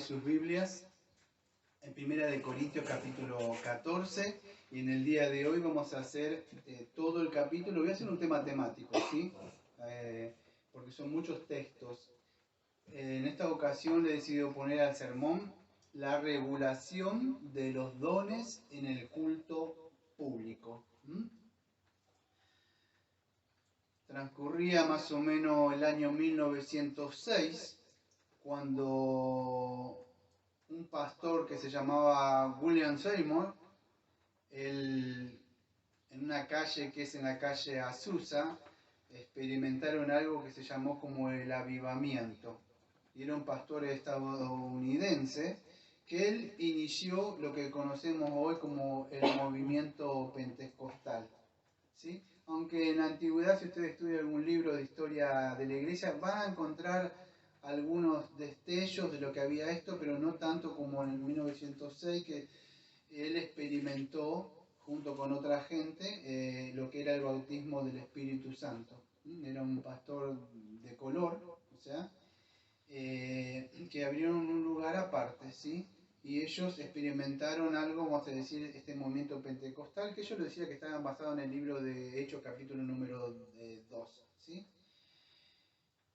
sus Biblias en Primera de Corintios capítulo 14 y en el día de hoy vamos a hacer todo el capítulo. Voy a hacer un tema temático, ¿sí? Porque son muchos textos. En esta ocasión he decidido poner al sermón la regulación de los dones en el culto público. Transcurría más o menos el año 1906 cuando un pastor que se llamaba William Seymour, en una calle que es en la calle Azusa, experimentaron algo que se llamó como el avivamiento. Y era un pastor estadounidense que él inició lo que conocemos hoy como el movimiento pentecostal, ¿sí? Aunque en la antigüedad, si ustedes estudian algún libro de historia de la iglesia, van a encontrar algunos destellos de lo que había esto, pero no tanto como en el 1906, que él experimentó junto con otra gente lo que era el bautismo del Espíritu Santo. Era un pastor de color, o sea, que abrieron un lugar aparte, ¿sí? Y ellos experimentaron algo, vamos a decir, este movimiento pentecostal, que yo les decía que estaban basados en el libro de Hechos, capítulo número 2, ¿sí?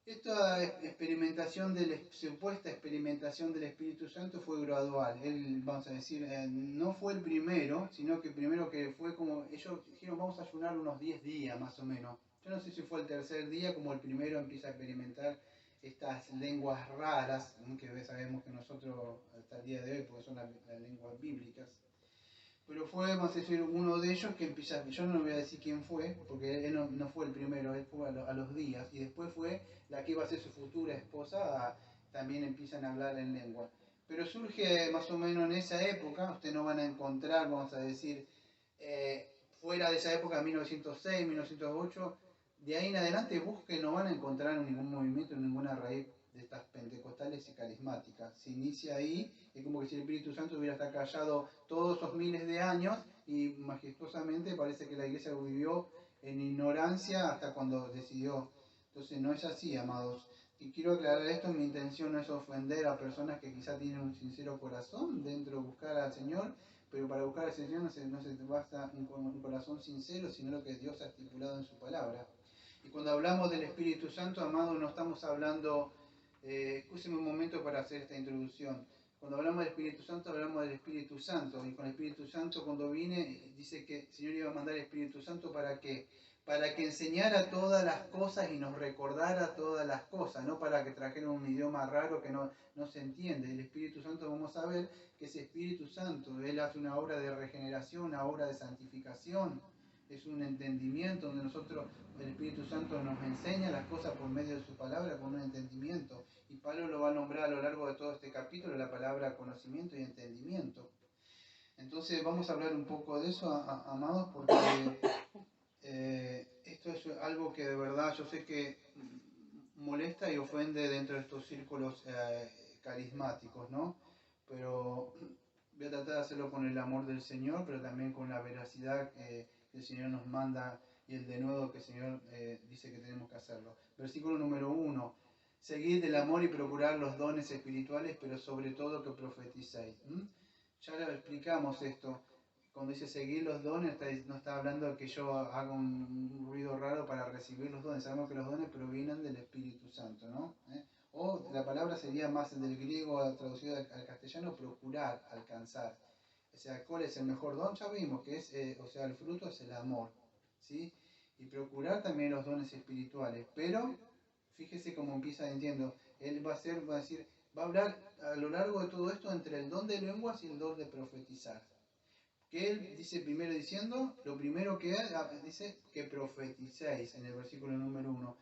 Esta experimentación, supuesta experimentación del Espíritu Santo fue gradual. Él, vamos a decir, no fue el primero, sino que primero que fue como, ellos dijeron, vamos a ayunar unos 10 días más o menos. Yo no sé si fue el tercer día, como el primero empieza a experimentar estas lenguas raras, que sabemos que nosotros hasta el día de hoy, porque son las lenguas bíblicas. Pero fue, vamos a decir, uno de ellos que empieza, yo no voy a decir quién fue, porque él no fue el primero, él fue a los días, y después fue la que iba a ser su futura esposa, también empiezan a hablar en lengua. Pero surge más o menos en esa época, ustedes no van a encontrar, vamos a decir, fuera de esa época, 1906, 1908, de ahí en adelante busquen, no van a encontrar ningún movimiento, ninguna raíz de estas pentecostales y carismáticas. Se inicia ahí, es como que si el Espíritu Santo hubiera estado callado todos esos miles de años y majestuosamente parece que la iglesia vivió en ignorancia hasta cuando decidió. Entonces no es así, amados. Y quiero aclarar esto, mi intención no es ofender a personas que quizá tienen un sincero corazón dentro de buscar al Señor, pero para buscar al Señor no se basta un corazón sincero, sino lo que Dios ha estipulado en su palabra. Y cuando hablamos del Espíritu Santo, amados, no estamos hablando... escúcheme un momento para hacer esta introducción. Cuando hablamos del Espíritu Santo, hablamos del Espíritu Santo. Y con el Espíritu Santo, cuando viene, dice que el Señor iba a mandar el Espíritu Santo ¿para qué? Para que enseñara todas las cosas y nos recordara todas las cosas, no para que trajera un idioma raro que no se entiende. El Espíritu Santo, vamos a ver que ese Espíritu Santo, Él hace una obra de regeneración, una obra de santificación. Es un entendimiento donde nosotros, el Espíritu Santo nos enseña las cosas por medio de su palabra con un entendimiento. Y Pablo lo va a nombrar a lo largo de todo este capítulo, la palabra conocimiento y entendimiento. Entonces vamos a hablar un poco de eso, amados, porque esto es algo que de verdad yo sé que molesta y ofende dentro de estos círculos carismáticos, ¿no? Pero voy a tratar de hacerlo con el amor del Señor, pero también con la veracidad que el Señor nos manda y el denuedo que el Señor dice que tenemos que hacerlo. Versículo número 1. Seguid el amor y procurar los dones espirituales, pero sobre todo que profeticéis. Ya lo explicamos esto. Cuando dice seguir los dones, no está hablando de que yo haga un ruido raro para recibir los dones. Sabemos que los dones provienen del Espíritu Santo, ¿no? O la palabra sería más del griego traducido al castellano, procurar, alcanzar. O sea, ¿cuál es el mejor don? Ya vimos que es, o sea, el fruto es el amor, ¿sí? Y procurar también los dones espirituales. Pero, fíjese cómo empieza diciendo, él va a hablar a lo largo de todo esto entre el don de lenguas y el don de profetizar. Que él dice primero diciendo, lo primero que dice que profeticéis en el versículo número 1.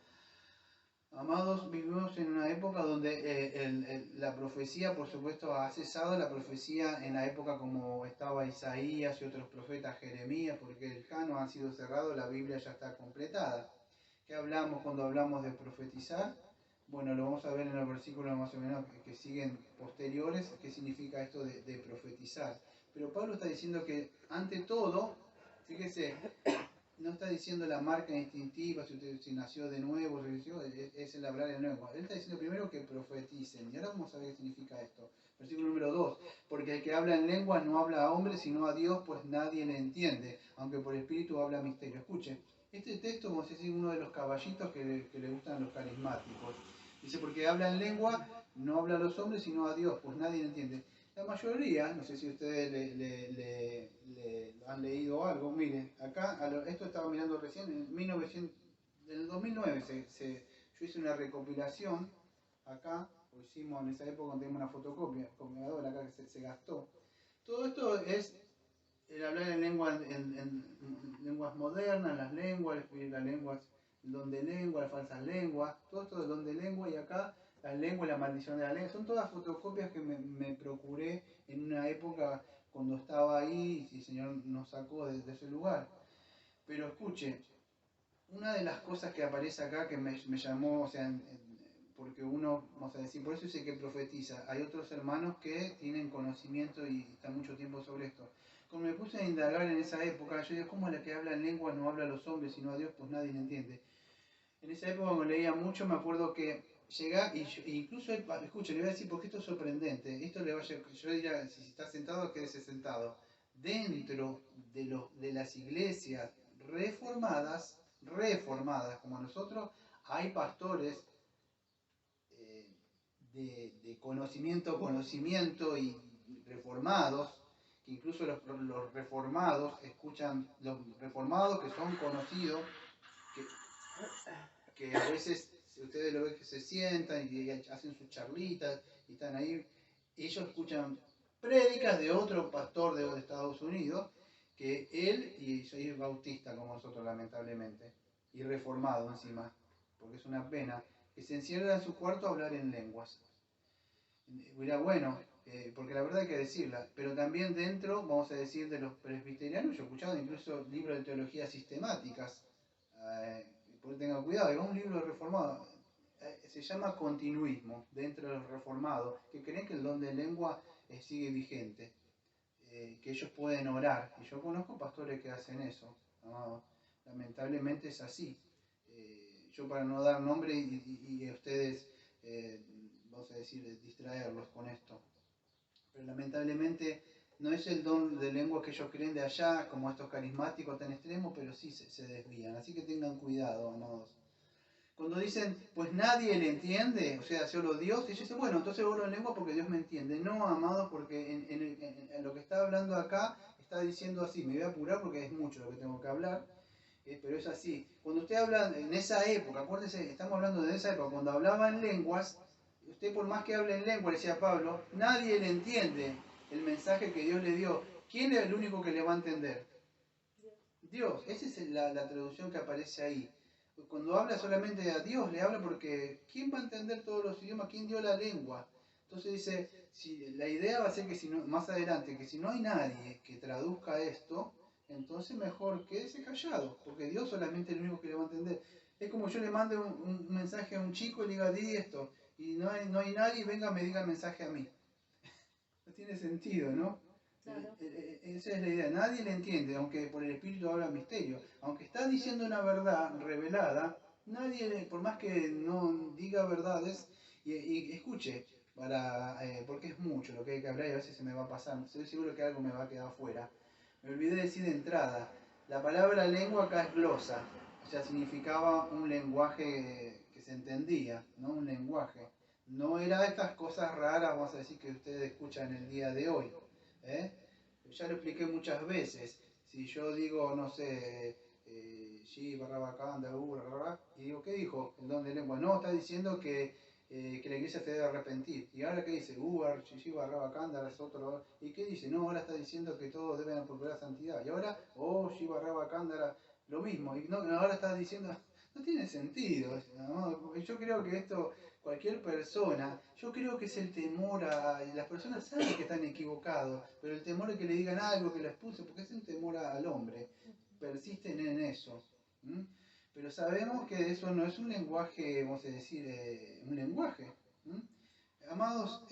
Amados, vivimos en una época donde la profecía, por supuesto, ha cesado. La profecía en la época como estaba Isaías y otros profetas, Jeremías, porque el canon ha sido cerrado, la Biblia ya está completada. ¿Qué hablamos cuando hablamos de profetizar? Bueno, lo vamos a ver en los versículos más o menos que siguen posteriores, qué significa esto de profetizar. Pero Pablo está diciendo que ante todo, fíjese, no está diciendo la marca instintiva, si nació de nuevo, es el hablar en lengua. Él está diciendo primero que profeticen. Y ahora vamos a ver qué significa esto. Versículo número 2. Porque el que habla en lengua no habla a hombre, sino a Dios, pues nadie le entiende, aunque por espíritu habla misterio. Escuche, este texto, vamos a decir, uno de los caballitos que le gustan a los carismáticos. Dice, porque habla en lengua, no habla a los hombres, sino a Dios, pues nadie le entiende. La mayoría, no sé si ustedes le han leído algo, miren, acá, esto estaba mirando recién, en el 2009 yo hice una recopilación, acá, lo hicimos en esa época cuando teníamos una copiadora acá que se gastó. Todo esto es el hablar en lenguas modernas, las lenguas, el don de lengua, las falsas lenguas, todo esto del don de lengua y acá las lenguas y la maldición de la lengua. Son todas fotocopias que me procuré en una época cuando estaba ahí y el Señor nos sacó de ese lugar. Pero escuche, una de las cosas que aparece acá que me llamó, o sea, porque uno, vamos a decir, por eso dice que profetiza. Hay otros hermanos que tienen conocimiento y están mucho tiempo sobre esto. Como me puse a indagar en esa época, yo digo, ¿cómo la que habla en lengua no habla a los hombres, sino a Dios? Pues nadie le entiende. En esa época cuando leía mucho, me acuerdo que llega, incluso, escucha, le voy a decir porque esto es sorprendente. Esto le vaya, yo diría, si está sentado, quédese sentado. Dentro de las iglesias reformadas como nosotros, hay pastores de conocimiento y reformados, que incluso los reformados escuchan, los reformados que son conocidos, que a veces ustedes lo ven que se sientan y hacen sus charlitas y están ahí, ellos escuchan prédicas de otro pastor de Estados Unidos, que él, y yo es bautista como nosotros lamentablemente, y reformado encima, porque es una pena, que se encierra en su cuarto a hablar en lenguas. Mira, bueno, porque la verdad hay que decirla, pero también dentro, vamos a decir, de los presbiterianos, yo he escuchado incluso libros de teología sistemáticas, porque tengan cuidado, hay un libro reformado, se llama Continuismo, dentro de los reformados, que creen que el don de lengua sigue vigente, que ellos pueden orar, y yo conozco pastores que hacen eso, ¿no? Lamentablemente es así. Yo para no dar nombre y a ustedes, vamos a decir, distraerlos con esto, pero lamentablemente no es el don de lengua que ellos creen de allá, como estos carismáticos tan extremos, pero sí se desvían, así que tengan cuidado, amados. Cuando dicen, pues nadie le entiende, o sea, solo Dios, ellos dicen, bueno, entonces hablo en lengua porque Dios me entiende. No, amados, porque en lo que está hablando acá, está diciendo así, me voy a apurar porque es mucho lo que tengo que hablar, pero es así. Cuando usted habla en esa época, acuérdese, estamos hablando de esa época, cuando hablaba en lenguas, usted por más que hable en lengua, decía Pablo, nadie le entiende el mensaje que Dios le dio. ¿Quién es el único que le va a entender? Dios. Esa es la traducción que aparece ahí. Cuando habla solamente a Dios, le habla porque ¿quién va a entender todos los idiomas? ¿Quién dio la lengua? Entonces dice, si, la idea va a ser que si no, más adelante, que si no hay nadie que traduzca esto, entonces mejor quédese callado, porque Dios solamente es el único que le va a entender. Es como yo le mande un mensaje a un chico y le diga, di esto, y no hay nadie, venga, me diga el mensaje a mí. No tiene sentido, ¿no? Claro. Esa es la idea. Nadie le entiende, aunque por el Espíritu habla misterio. Aunque está diciendo una verdad revelada, nadie, por más que no diga verdades, y escuche, porque es mucho lo que hay que hablar y a veces se me va a pasar. Estoy seguro que algo me va a quedar fuera. Me olvidé decir de entrada. La palabra lengua acá es glosa. O sea, significaba un lenguaje que se entendía, ¿no? Un lenguaje. No era estas cosas raras, vamos a decir, que ustedes escuchan el día de hoy. ¿Eh? Ya lo expliqué muchas veces. Si yo digo, no sé, Shi, barra bacanda, y digo, ¿qué dijo el don de lengua? No, está diciendo que la iglesia se debe arrepentir. ¿Y ahora qué dice? Shi, barra bacanda, es otro. ¿Y qué dice? No, ahora está diciendo que todos deben procurar santidad. Y ahora, Shi, barra bacanda, lo mismo. Y no, ahora está diciendo, no tiene sentido. ¿No? Yo creo que esto cualquier persona, yo creo que es el temor a... Las personas saben que están equivocados, pero el temor de que le digan algo que les puse, porque es un temor al hombre, persisten en eso. ¿M? Pero sabemos que eso no es un lenguaje, vamos a decir, un lenguaje. ¿M? Amados,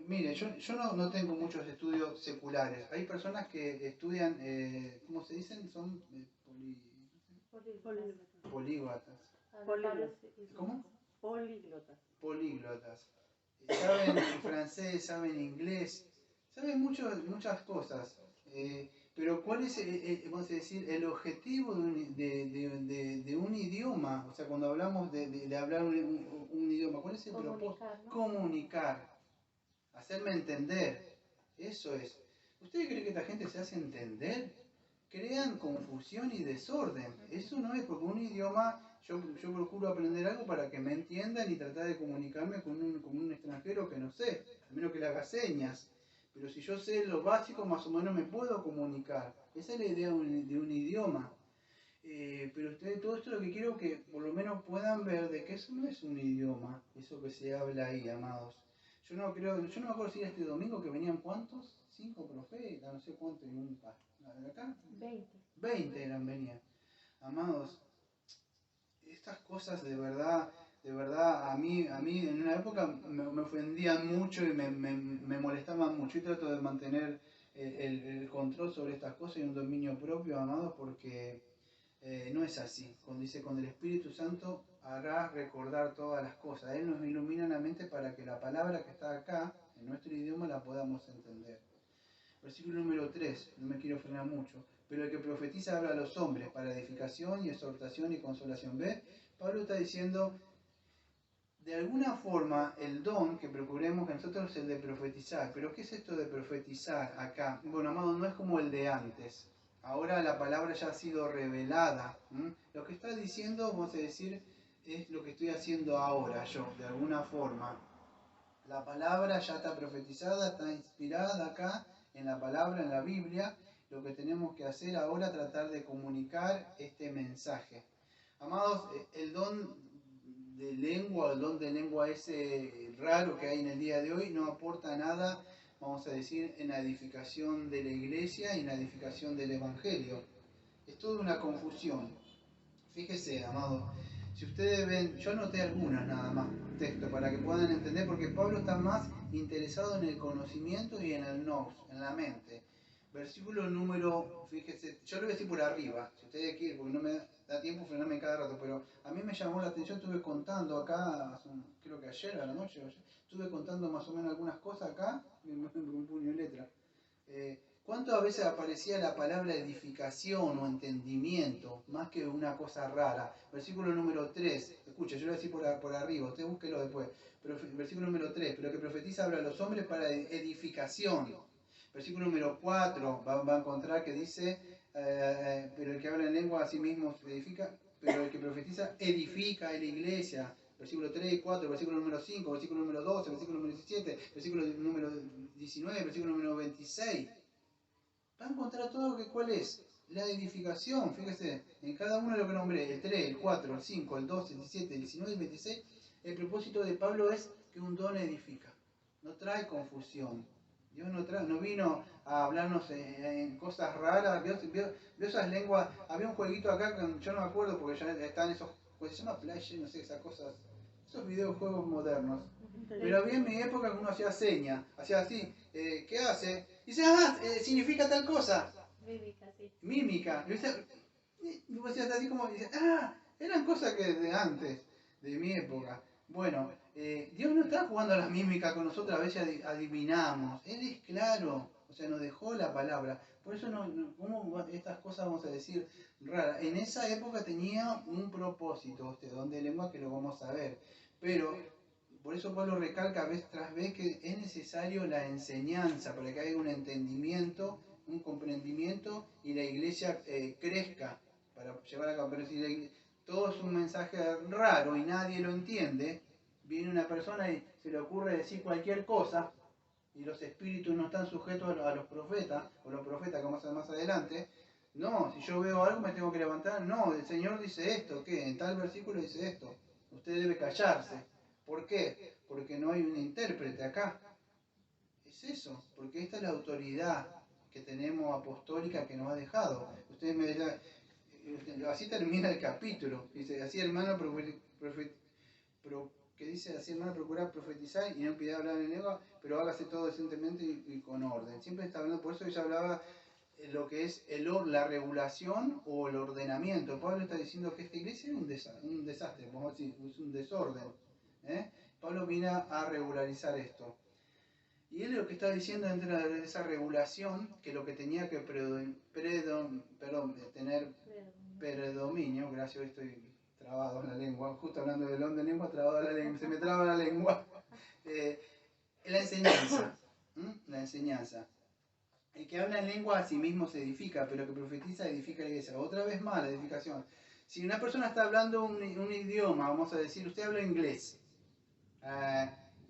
mire, yo no tengo muchos estudios seculares. Hay personas que estudian, ¿cómo se dicen? Son políglotas. ¿Cómo? Políglotas. Saben francés, saben inglés, saben muchas cosas. Pero ¿cuál es, vamos a decir, el objetivo de un idioma? O sea, cuando hablamos de hablar un idioma, ¿cuál es el propósito? ¿No? Comunicar, hacerme entender. Eso es. ¿Ustedes creen que esta gente se hace entender? Crean confusión y desorden. Eso no es porque un idioma, yo procuro aprender algo para que me entiendan y tratar de comunicarme con un extranjero que no sé, a menos que le haga señas. Pero si yo sé lo básico, más o menos me puedo comunicar. Esa es la idea de un idioma. Pero ustedes, todo esto lo que quiero que por lo menos puedan ver de que eso no es un idioma, eso que se habla ahí, amados. Yo no me acuerdo si era este domingo que venían cuántos, 5 profetas, no sé cuántos, y un acá 20 venían. Amados, estas cosas de verdad, a mí en una época me ofendían mucho y me molestaban mucho. Y trato de mantener el control sobre estas cosas y un dominio propio, amados, porque no es así. Cuando dice, con el Espíritu Santo hará recordar todas las cosas. Él nos ilumina la mente para que la palabra que está acá, en nuestro idioma, la podamos entender. Versículo número 3, no me quiero frenar mucho. Pero el que profetiza habla a los hombres para edificación y exhortación y consolación. ¿Ve? Pablo está diciendo, de alguna forma, el don que procuremos que nosotros es el de profetizar. ¿Pero qué es esto de profetizar acá? Bueno, amado, no es como el de antes. Ahora la palabra ya ha sido revelada. Lo que está diciendo, vamos a decir, es lo que estoy haciendo ahora yo, de alguna forma. La palabra ya está profetizada, está inspirada acá, en la palabra, en la Biblia. Lo que tenemos que hacer ahora es tratar de comunicar este mensaje. Amados, el don de lengua, el don de lengua ese raro que hay en el día de hoy, no aporta nada, vamos a decir, en la edificación de la iglesia y en la edificación del evangelio. Es toda una confusión. Fíjese, amado, si ustedes ven, yo anoté algunas nada más, texto, para que puedan entender, porque Pablo está más interesado en el conocimiento y en el nous, en la mente. Versículo número, fíjese, yo lo voy a decir por arriba, si ustedes quieren, porque no me da tiempo frenarme cada rato, pero a mí me llamó la atención, estuve contando acá, creo que ayer a la noche, estuve contando más o menos algunas cosas acá, un puño de letra. ¿Cuántas veces aparecía la palabra edificación o entendimiento, más que una cosa rara? Versículo número 3, escucha, yo lo voy a decir por arriba, usted búsquelo después. Pero, versículo número 3, pero que profetiza habla a los hombres para edificación. Versículo número 4, va a encontrar que dice, pero el que habla en lengua a sí mismo se edifica, pero el que profetiza edifica en la iglesia. Versículo 3 y 4, versículo número 5, versículo número 12, versículo número 17, versículo número 19, versículo número 26. Va a encontrar todo que cuál es la edificación. Fíjese, en cada uno de lo que nombré, el 3, el 4, el 5, el 12, el 17, el 19 y el 26, el propósito de Pablo es que un don edifica. No trae confusión. Dios no vino a hablarnos en cosas raras. Vio esas lenguas. Había un jueguito acá que yo no me acuerdo porque ya están esos, pues se llama Flash, no sé, esas cosas, esos videojuegos modernos. Pero había en mi época que uno hacía señas, hacía así, ¿qué hace? Dice, significa tal cosa. Mímica, sí. Mímica. Y vos decías así como, dice, eran cosas que de antes, de mi época. Bueno, Dios no está jugando a las mímicas con nosotros, a veces adivinamos. Él es claro, o sea, nos dejó la palabra. Por eso, ¿cómo estas cosas vamos a decir raras? En esa época tenía un propósito, este don de lengua, que lo vamos a ver. Pero por eso Pablo recalca vez tras vez que es necesario la enseñanza para que haya un entendimiento, un comprendimiento y la iglesia crezca para llevar a cabo. Pero si todo es un mensaje raro y nadie lo entiende, viene una persona y se le ocurre decir cualquier cosa y los espíritus no están sujetos a los profetas, o los profetas como más adelante. No, si yo veo algo me tengo que levantar. No, el Señor dice esto, ¿qué? En tal versículo dice esto. Usted debe callarse. ¿Por qué? Porque no hay un intérprete acá. Es eso, porque esta es la autoridad que tenemos apostólica que nos ha dejado. Ustedes me dirán, así termina el capítulo. Dice, así hermano, que dice así hermano, procurar profetizar y no impide hablar en lengua, pero hágase todo decentemente y con orden. Siempre está hablando, por eso ella hablaba lo que es la regulación o el ordenamiento. Pablo está diciendo que esta iglesia es un desastre, vamos a decir, es un desorden. ¿eh? Pablo viene a regularizar esto. Y él lo que está diciendo dentro de esa regulación, que lo que tenía que tener predominio, gracias, hoy estoy trabado en la lengua, justo hablando de don de lengua, trabado la lengua, se me traba la lengua. La enseñanza, la enseñanza. El que habla en lengua a sí mismo se edifica, pero el que profetiza edifica la iglesia. Otra vez más, la edificación. Si una persona está hablando un idioma, vamos a decir, usted habla inglés,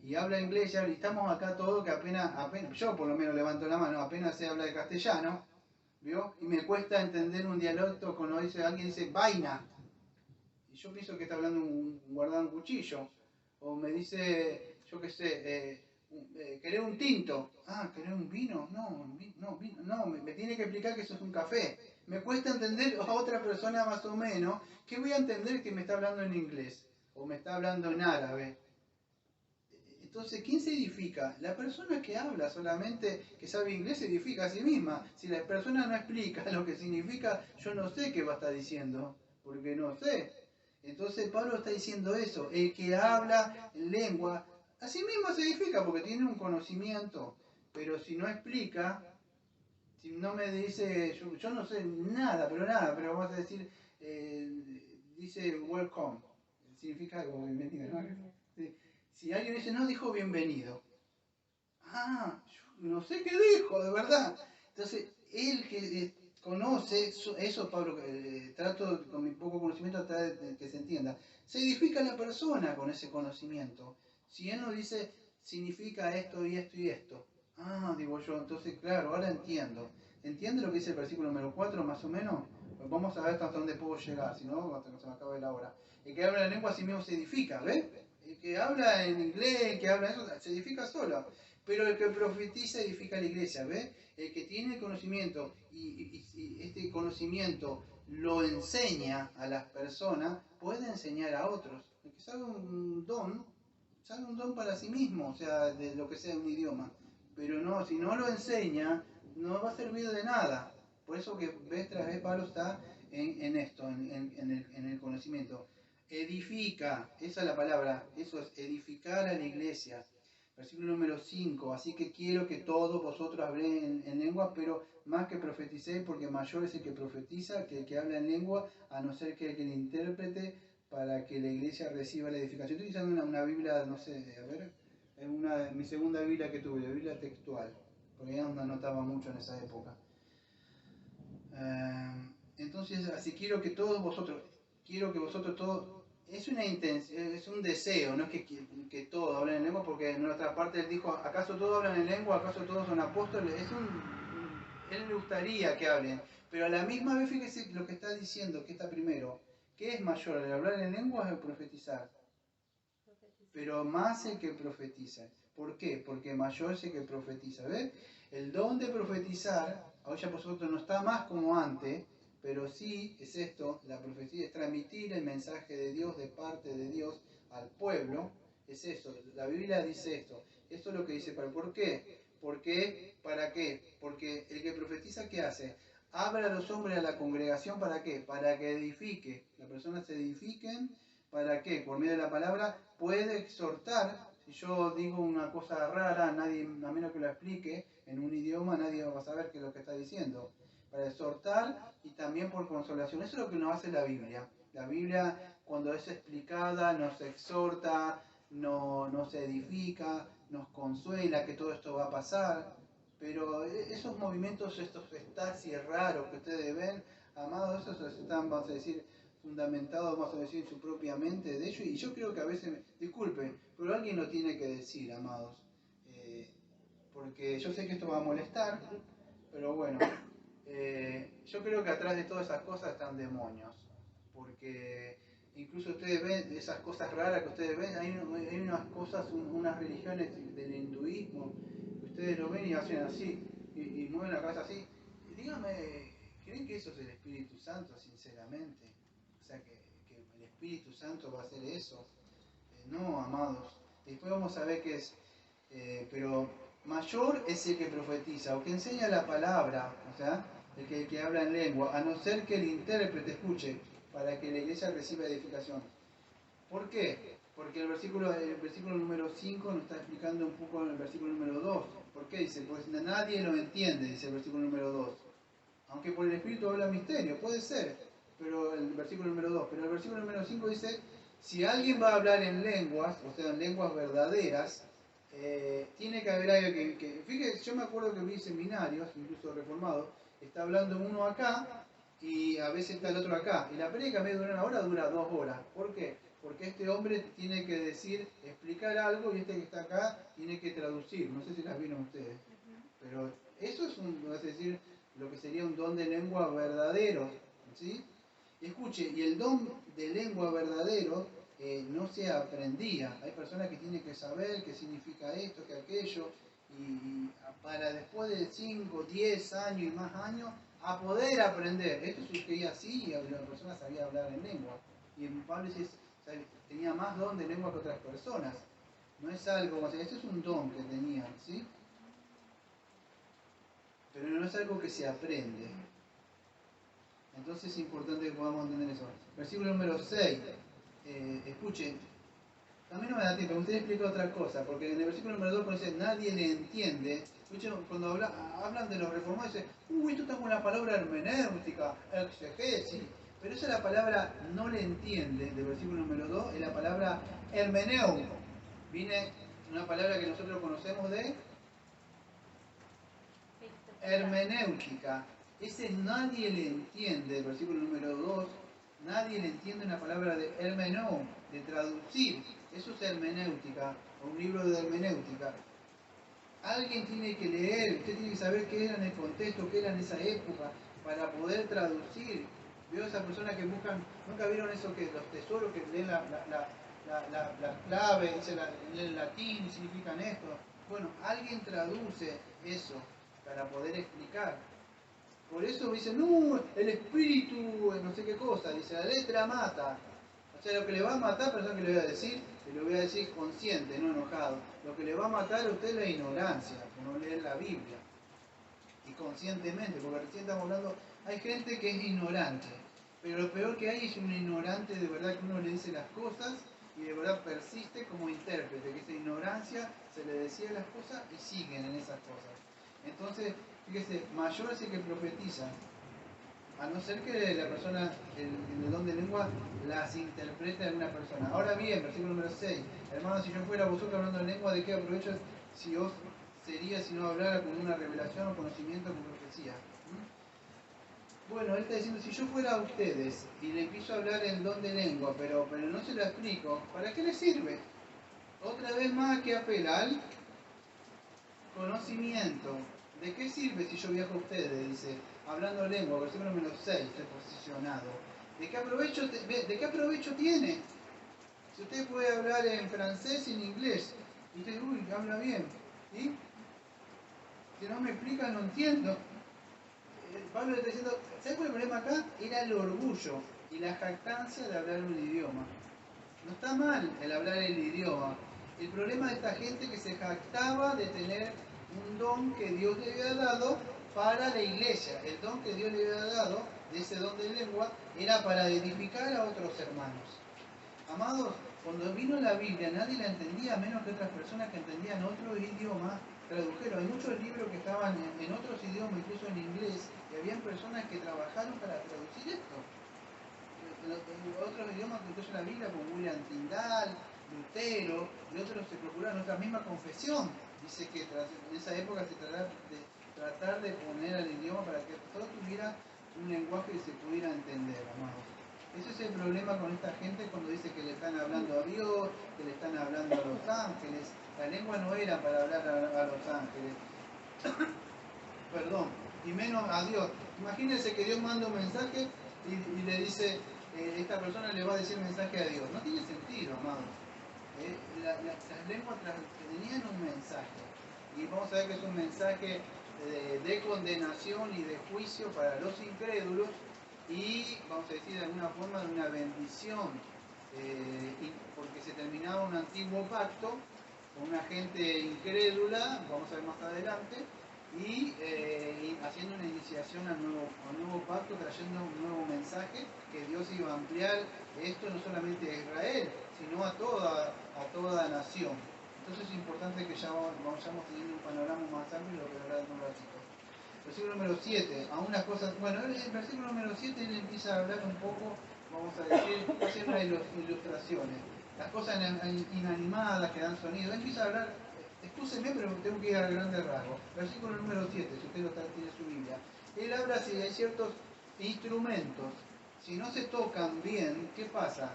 y habla inglés, y estamos acá todos que apenas, yo por lo menos levanto la mano, apenas se habla de castellano, ¿vio? Y me cuesta entender un dialecto cuando alguien dice vaina. Y yo pienso que está hablando guardar un cuchillo. O me dice, yo qué sé, ¿querés un tinto? Ah, ¿querés un vino? No, me tiene que explicar que eso es un café. Me cuesta entender a otra persona más o menos, que voy a entender que me está hablando en inglés o me está hablando en árabe. Entonces, ¿quién se edifica? La persona que habla solamente, que sabe inglés, se edifica a sí misma. Si la persona no explica lo que significa, yo no sé qué va a estar diciendo, porque no sé. Entonces Pablo está diciendo eso, el que habla en lengua, a sí mismo se edifica porque tiene un conocimiento, pero si no explica, si no me dice, yo no sé nada, pero vamos a decir, dice welcome, significa algo, bienvenido, ¿no? Sí. Si alguien dice, no dijo bienvenido, yo no sé qué dijo, de verdad. Entonces, él que conoce, eso Pablo, trato con mi poco conocimiento tratar de que se entienda, se edifica la persona con ese conocimiento. Si él no dice, significa esto y esto y esto, digo yo, entonces claro, ahora entiendo. ¿Entiende lo que dice el versículo número 4 más o menos? Pues vamos a ver hasta dónde puedo llegar, si no, hasta que se me acabe la hora. El que habla la lengua a sí mismo se edifica, ¿ves? El que habla en inglés, el que habla eso, se edifica solo. Pero el que profetiza edifica la iglesia, ¿ves? El que tiene conocimiento y este conocimiento lo enseña a las personas, puede enseñar a otros. El que sabe un don para sí mismo, o sea, de lo que sea un idioma. Pero no, si no lo enseña, no va a servir de nada. Por eso que vez tras vez Pablo está en esto, en el conocimiento. Edifica, esa es la palabra, eso es edificar a la iglesia. Versículo número 5, así que quiero que todos vosotros habléis en lengua, pero más que profeticéis, porque mayor es el que profetiza que el que habla en lengua, a no ser que el que le intérprete, para que la iglesia reciba la edificación. Estoy usando una Biblia, no sé, a ver, es mi segunda Biblia que tuve, la Biblia textual, porque ya no anotaba mucho en esa época. Entonces, así quiero que vosotros todos, es una intención, es un deseo, no es que todos hablen en lengua, porque en otra parte él dijo, ¿acaso todos hablan en lengua? ¿Acaso todos son apóstoles? Él le gustaría que hablen, pero a la misma vez fíjese lo que está diciendo, que está primero, ¿qué es mayor, el hablar en lengua o el profetizar? Pero más el que profetiza. ¿Por qué? Porque mayor es el que profetiza. ¿Ves? El don de profetizar, ahora ya por supuesto no está más como antes, pero sí es esto, la profecía es transmitir el mensaje de Dios, de parte de Dios al pueblo. Es eso, la Biblia dice esto. Esto es lo que dice Pablo. ¿Por qué? ¿Para qué? Porque el que profetiza, ¿qué hace? Habla a los hombres, a la congregación, ¿para qué? Para que edifique. Las personas se edifiquen. ¿Para qué? Por medio de la palabra puede exhortar. Si yo digo una cosa rara, nadie, a menos que lo explique en un idioma, nadie va a saber qué es lo que está diciendo. Para exhortar y también por consolación. Eso es lo que nos hace la Biblia. La Biblia, cuando es explicada, nos exhorta, nos edifica, nos consuela que todo esto va a pasar. Pero esos movimientos, estos estasis raros que ustedes ven, amados, esos están, vamos a decir, fundamentado, vamos a decir, en su propia mente de ellos, y yo creo que a veces, disculpen, pero alguien lo tiene que decir, amados, porque yo sé que esto va a molestar, pero bueno, yo creo que atrás de todas esas cosas están demonios, porque incluso ustedes ven esas cosas raras que ustedes ven, hay unas cosas, unas religiones del hinduismo, que ustedes lo ven y hacen así, y mueven la cabeza así, y díganme, ¿creen que eso es el Espíritu Santo, sinceramente? O sea, que el Espíritu Santo va a hacer eso. No, amados. Después vamos a ver qué es. Pero mayor es el que profetiza o que enseña la palabra. O sea, el que habla en lengua, a no ser que el intérprete escuche, para que la iglesia reciba edificación. ¿Por qué? Porque el versículo número 5 nos está explicando un poco en el versículo número 2. ¿Por qué? Dice, pues nadie lo entiende, dice el versículo número 2. Aunque por el Espíritu habla misterio, puede ser, pero el versículo número 2. Pero el versículo número 5 dice, si alguien va a hablar en lenguas, o sea, en lenguas verdaderas, tiene que haber alguien fíjese, yo me acuerdo que vi seminarios, incluso reformados, está hablando uno acá y a veces está el otro acá. Y la prédica en vez de durar 1 hora, dura 2 horas. ¿Por qué? Porque este hombre tiene que decir, explicar algo y este que está acá tiene que traducir. No sé si las vieron ustedes. Pero eso es decir, lo que sería un don de lengua verdadero. ¿Sí? Escuche, y el don de lengua verdadero no se aprendía. Hay personas que tienen que saber qué significa esto, que aquello, y para después de 5, 10 años y más años, a poder aprender. Esto sucedía así y la persona sabía hablar en lengua. Y Pablo dice, tenía más don de lengua que otras personas. No es algo, o sea, esto es un don que tenían, ¿sí? Pero no es algo que se aprende. Entonces es importante que podamos entender eso. Versículo número 6. Escuchen, a mí no me da tiempo, me gustaría explicar otra cosa, porque en el versículo número 2 cuando dice nadie le entiende, escuchen, cuando hablan de los reformados, dicen, esto está con la palabra hermenéutica, exegesis, pero esa es la palabra no le entiende, del versículo número 2, es la palabra hermeneu. Viene una palabra que nosotros conocemos de hermenéutica. Ese nadie le entiende, el versículo número 2, nadie le entiende una palabra de hermeneu, de traducir. Eso es hermenéutica, o un libro de hermenéutica. Alguien tiene que leer, usted tiene que saber qué era en el contexto, qué era en esa época, para poder traducir. Veo esas personas que buscan, nunca vieron eso que los tesoros que leen las claves, en latín significan esto. Bueno, alguien traduce eso para poder explicar. Por eso dicen, no, el espíritu, no sé qué cosa, dice, la letra mata. O sea, lo que le va a matar, pero ¿saben qué le voy a decir? Se lo voy a decir consciente, no enojado. Lo que le va a matar a usted es la ignorancia, por no leer la Biblia. Y conscientemente, porque recién estamos hablando, hay gente que es ignorante. Pero lo peor que hay es un ignorante de verdad que uno le dice las cosas y de verdad persiste como intérprete, que esa ignorancia se le decía las cosas y siguen en esas cosas. Entonces, fíjese, mayor es el que profetiza, a no ser que la persona, el don de lengua, las interprete a una persona. Ahora bien, versículo número 6, hermanos, si yo fuera vosotros hablando en lengua, ¿de qué aprovecho si os sería si no hablara con una revelación o conocimiento con profecía? Bueno, él está diciendo, si yo fuera a ustedes y le empiezo a hablar en don de lengua, pero no se lo explico, ¿para qué le sirve? Otra vez más que apela al conocimiento. ¿De qué sirve si yo viajo a ustedes? Dice, hablando lengua, versículo número 6, estoy posicionado. ¿De qué aprovecho tiene? Si usted puede hablar en francés y en inglés, y usted, habla bien, ¿sí? Si no me explica, no entiendo. Pablo está diciendo, ¿sabes cuál es el problema acá? Era el orgullo y la jactancia de hablar un idioma. No está mal el hablar el idioma. El problema de esta gente que se jactaba de tener un don que Dios le había dado para la iglesia. El don que Dios le había dado, de ese don de lengua, era para edificar a otros hermanos. Amados, cuando vino la Biblia nadie la entendía, menos que otras personas que entendían otro idioma tradujeron. Hay muchos libros que estaban en otros idiomas, incluso en inglés, y habían personas que trabajaron para traducir esto. Otros idiomas que incluyen la Biblia, como William Tyndale, Lutero, y otros se procuraron nuestra misma confesión. Dice que en esa época se trataba de tratar de poner al idioma para que todo tuviera un lenguaje que se pudiera entender, amados. Ese es el problema con esta gente cuando dice que le están hablando a Dios, que le están hablando a los ángeles. La lengua no era para hablar a los ángeles. Perdón, y menos a Dios. Imagínense que Dios manda un mensaje y le dice, esta persona le va a decir mensaje a Dios. No tiene sentido, amados. Las lenguas tenían un mensaje. Y vamos a ver que es un mensaje de condenación y de juicio para los incrédulos y, vamos a decir de alguna forma, de una bendición. Porque se terminaba un antiguo pacto con una gente incrédula, vamos a ver más adelante, y haciendo una iniciación al nuevo pacto, trayendo un nuevo mensaje, que Dios iba a ampliar esto no solamente a Israel, sino a toda nación. Entonces es importante que ya vayamos teniendo un panorama más amplio, lo que hablará en un ratito. Versículo número 7, a unas cosas, bueno, en el versículo número 7 él empieza a hablar un poco, vamos a decir, hacer unas ilustraciones. Las cosas inanimadas que dan sonido, él empieza a hablar. Excúseme, pero tengo que ir al grande rasgo. Versículo número 7, si usted tiene su Biblia. Él habla si hay ciertos instrumentos. Si no se tocan bien, ¿qué pasa?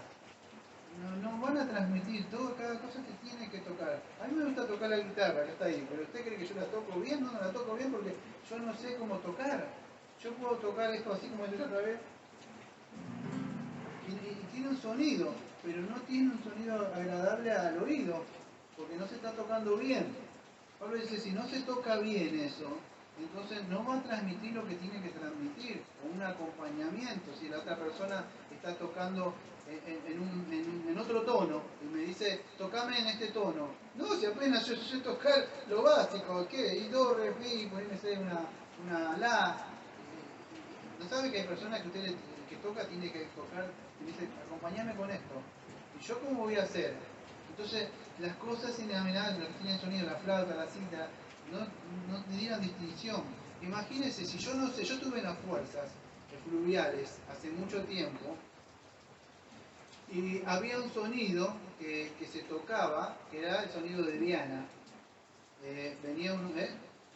No van a transmitir todo, cada cosa que tiene que tocar. A mí me gusta tocar la guitarra, que está ahí, pero ¿usted cree que yo la toco bien? No la toco bien porque yo no sé cómo tocar. Yo puedo tocar esto así como yo otra vez. Y tiene un sonido, pero no tiene un sonido agradable al oído, porque no se está tocando bien. Pablo dice, si no se toca bien eso, entonces no va a transmitir lo que tiene que transmitir, o un acompañamiento. Si la otra persona está tocando en otro tono y me dice, tocame en este tono. No, si apenas yo sé tocar lo básico, ¿qué? Y do, re, mi, poneme una la. ¿No sabe que hay personas que usted que toca tiene que tocar y dice, acompáñame con esto? ¿Y yo cómo voy a hacer? Entonces, las cosas inanimadas, lo que tienen sonido, la flauta, la cítara, no dieran distinción. Imagínense, si yo no sé, yo estuve en las fuerzas fluviales hace mucho tiempo y había un sonido que se tocaba, que era el sonido de Diana. Venía un...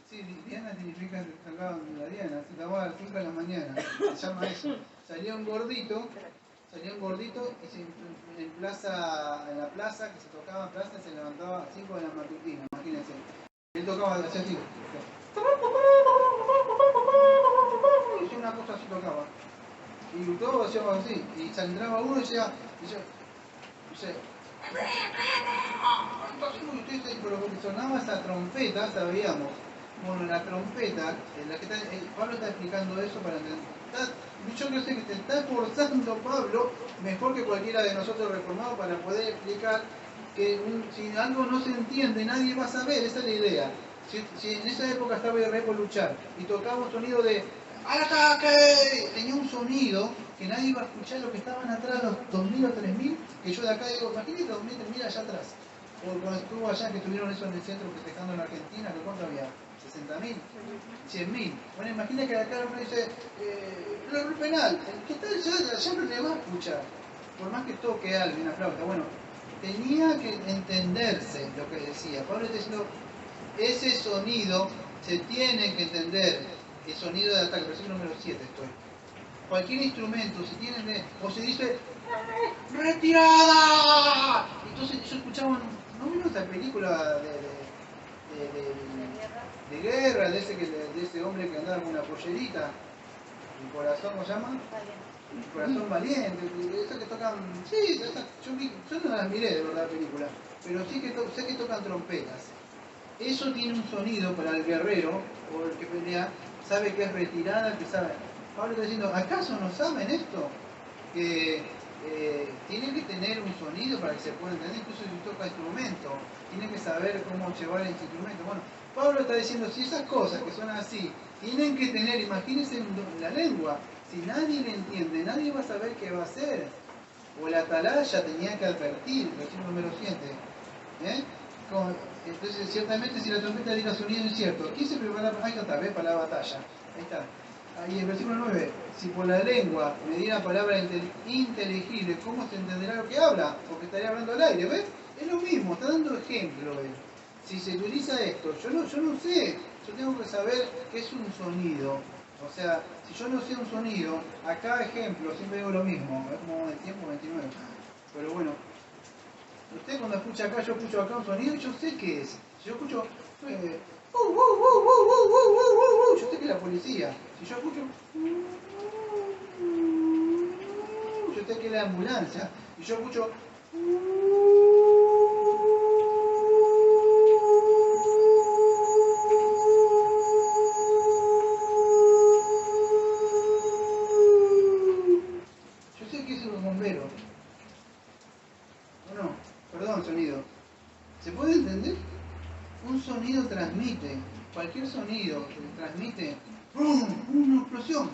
Sí, Diana significa que sacaban la Diana, se tocaba a las 5 de la mañana, se llama eso. Salía un gordito y en la plaza, que se tocaba en plaza, se levantaba a las 5 de la matutina, imagínense. Él tocaba así, y una cosa así tocaba. Y todo hacía así, y saldrá uno y decía, pero porque sonaba esa trompeta, sabíamos. Bueno, la trompeta, Pablo está explicando eso para entender. Yo creo que te está esforzando Pablo, mejor que cualquiera de nosotros reformados, para poder explicar que si algo no se entiende, nadie va a saber, esa es la idea. Si en esa época estaba Israel por luchar y tocaba un sonido de ¡al ataque! Tenía un sonido que nadie iba a escuchar lo que estaban atrás, los 2.000 o 3.000, que yo de acá digo, imagínate 2.000, 3.000 allá atrás. O cuando estuvo allá, que estuvieron eso en el centro festejando en Argentina, ¿que cuánto había? ¿60.000? 100.000. Bueno, imagina que de acá uno dice, el penal, el que está allá no le va a escuchar, por más que toque algo, una flauta. Bueno, tenía que entenderse lo que decía. Pablo está diciendo, ese sonido se tiene que entender. El sonido de ataque, versículo número 7 estoy. Cualquier instrumento, si tiene, o se dice, ¡retirada! Entonces yo escuchaba, ¿no vino esta película de guerra, de ese hombre que andaba con una pollerita? ¿El corazón, cómo se llama? El corazón valiente, esas que tocan, sí, yo no las miré de verdad la película, pero sí que sé que tocan trompetas. Eso tiene un sonido para el guerrero o el que pelea, sabe que es retirada, que sabe. Pablo está diciendo, ¿acaso no saben esto? Que tiene que tener un sonido para que se pueda entender, incluso si toca instrumento, tiene que saber cómo llevar el instrumento. Bueno, Pablo está diciendo, si esas cosas que son así, tienen que tener, imagínense la lengua, si nadie le entiende, nadie va a saber qué va a hacer. O el atalaya tenía que advertir, versículo número 7. Entonces, ciertamente, si la trompeta diera sonido incierto, ¿quién se prepara? Ahí está, ¿ves? Para la batalla. Ahí está. Ahí el versículo 9. Si por la lengua me diera palabra inteligible, ¿cómo se entenderá lo que habla? Porque estaría hablando al aire, ¿ves? Es lo mismo, está dando ejemplo él. Si se utiliza esto, yo no sé, yo tengo que saber qué es un sonido. O sea, si yo no sé un sonido, acá ejemplo, siempre digo lo mismo, es como el tiempo 29. Pero bueno, usted cuando escucha acá, yo escucho acá un sonido y yo sé qué es. Si yo escucho, yo sé que es la policía. Si yo escucho, yo sé que es la ambulancia. Si yo escucho, yo sé que es un bombero. ¿O no? Perdón, sonido. ¿Se puede entender? Un sonido transmite. cualquier sonido que transmite ¡pum! Una explosión.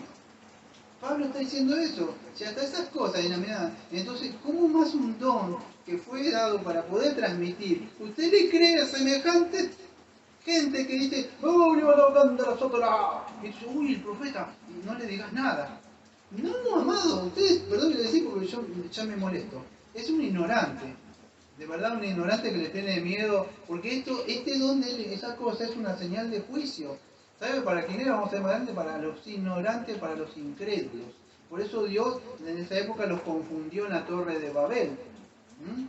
Pablo está diciendo eso. Si hasta esas cosas, mirá, entonces, ¿cómo más un don que fue dado para poder transmitir? ¿Usted le cree a semejante gente que dice, ¡oh, le van a cantar a Sotorá! Y dice, uy, el profeta, y no le digas nada? No, amado, ustedes, perdón que le decís porque yo ya me molesto. Es un ignorante. De verdad, un ignorante que le tiene miedo, porque este don de esa cosa es una señal de juicio. ¿Sabe para quién era? Vamos a ser más grande, para los ignorantes, para los incrédulos. Por eso Dios en esa época los confundió en la torre de Babel. ¿Mm?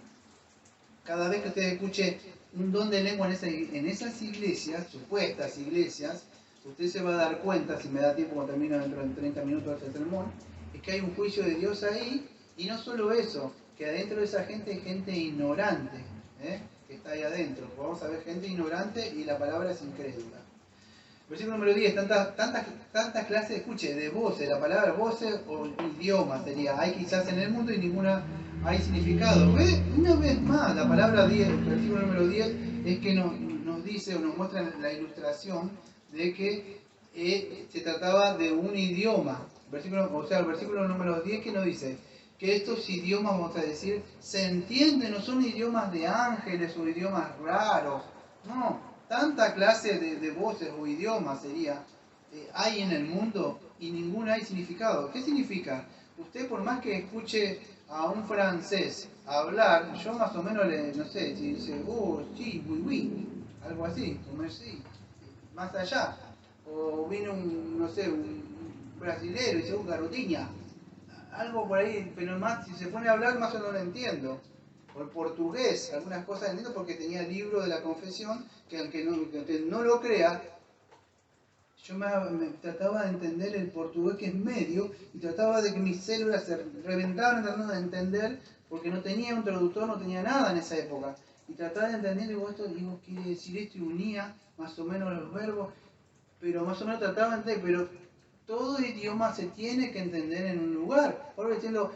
Cada vez que usted escuche un don de lengua en esas iglesias, supuestas iglesias, usted se va a dar cuenta, si me da tiempo cuando termino dentro de 30 minutos este sermón, es que hay un juicio de Dios ahí, y no solo eso, que adentro de esa gente hay gente ignorante, que está ahí adentro. Vamos a ver gente ignorante y la palabra es incrédula. Versículo número 10, tantas clases, escuche, de voces, la palabra voces o idioma sería, hay quizás en el mundo y ninguna hay significado. ¿Ve? Una vez más, la palabra 10, versículo número 10, es que nos dice o nos muestra la ilustración de que se trataba de un idioma. O sea, el versículo número 10 que nos dice que estos idiomas, vamos a decir, se entienden, no son idiomas de ángeles o idiomas raros, no, tanta clase de voces o idiomas sería, hay en el mundo y ninguna hay significado. ¿Qué significa? Usted por más que escuche a un francés hablar, yo más o menos no sé, si dice, oh, sí, oui, oui, algo así, como sí, más allá. O viene no sé, un brasilero y dice, garotinha, algo por ahí, pero más, si se pone a hablar más o menos lo entiendo. O el portugués, algunas cosas entiendo porque tenía el libro de la confesión, que aunque no lo crea, yo me trataba de entender el portugués que es medio, y trataba de que mis células se reventaban tratando de entender, porque no tenía un traductor, no tenía nada en esa época. Y trataba de entender, esto quiere decir esto, y unía más o menos los verbos, pero más o menos trataba de entender, pero todo idioma se tiene que entender en un lugar. Ahora diciendo,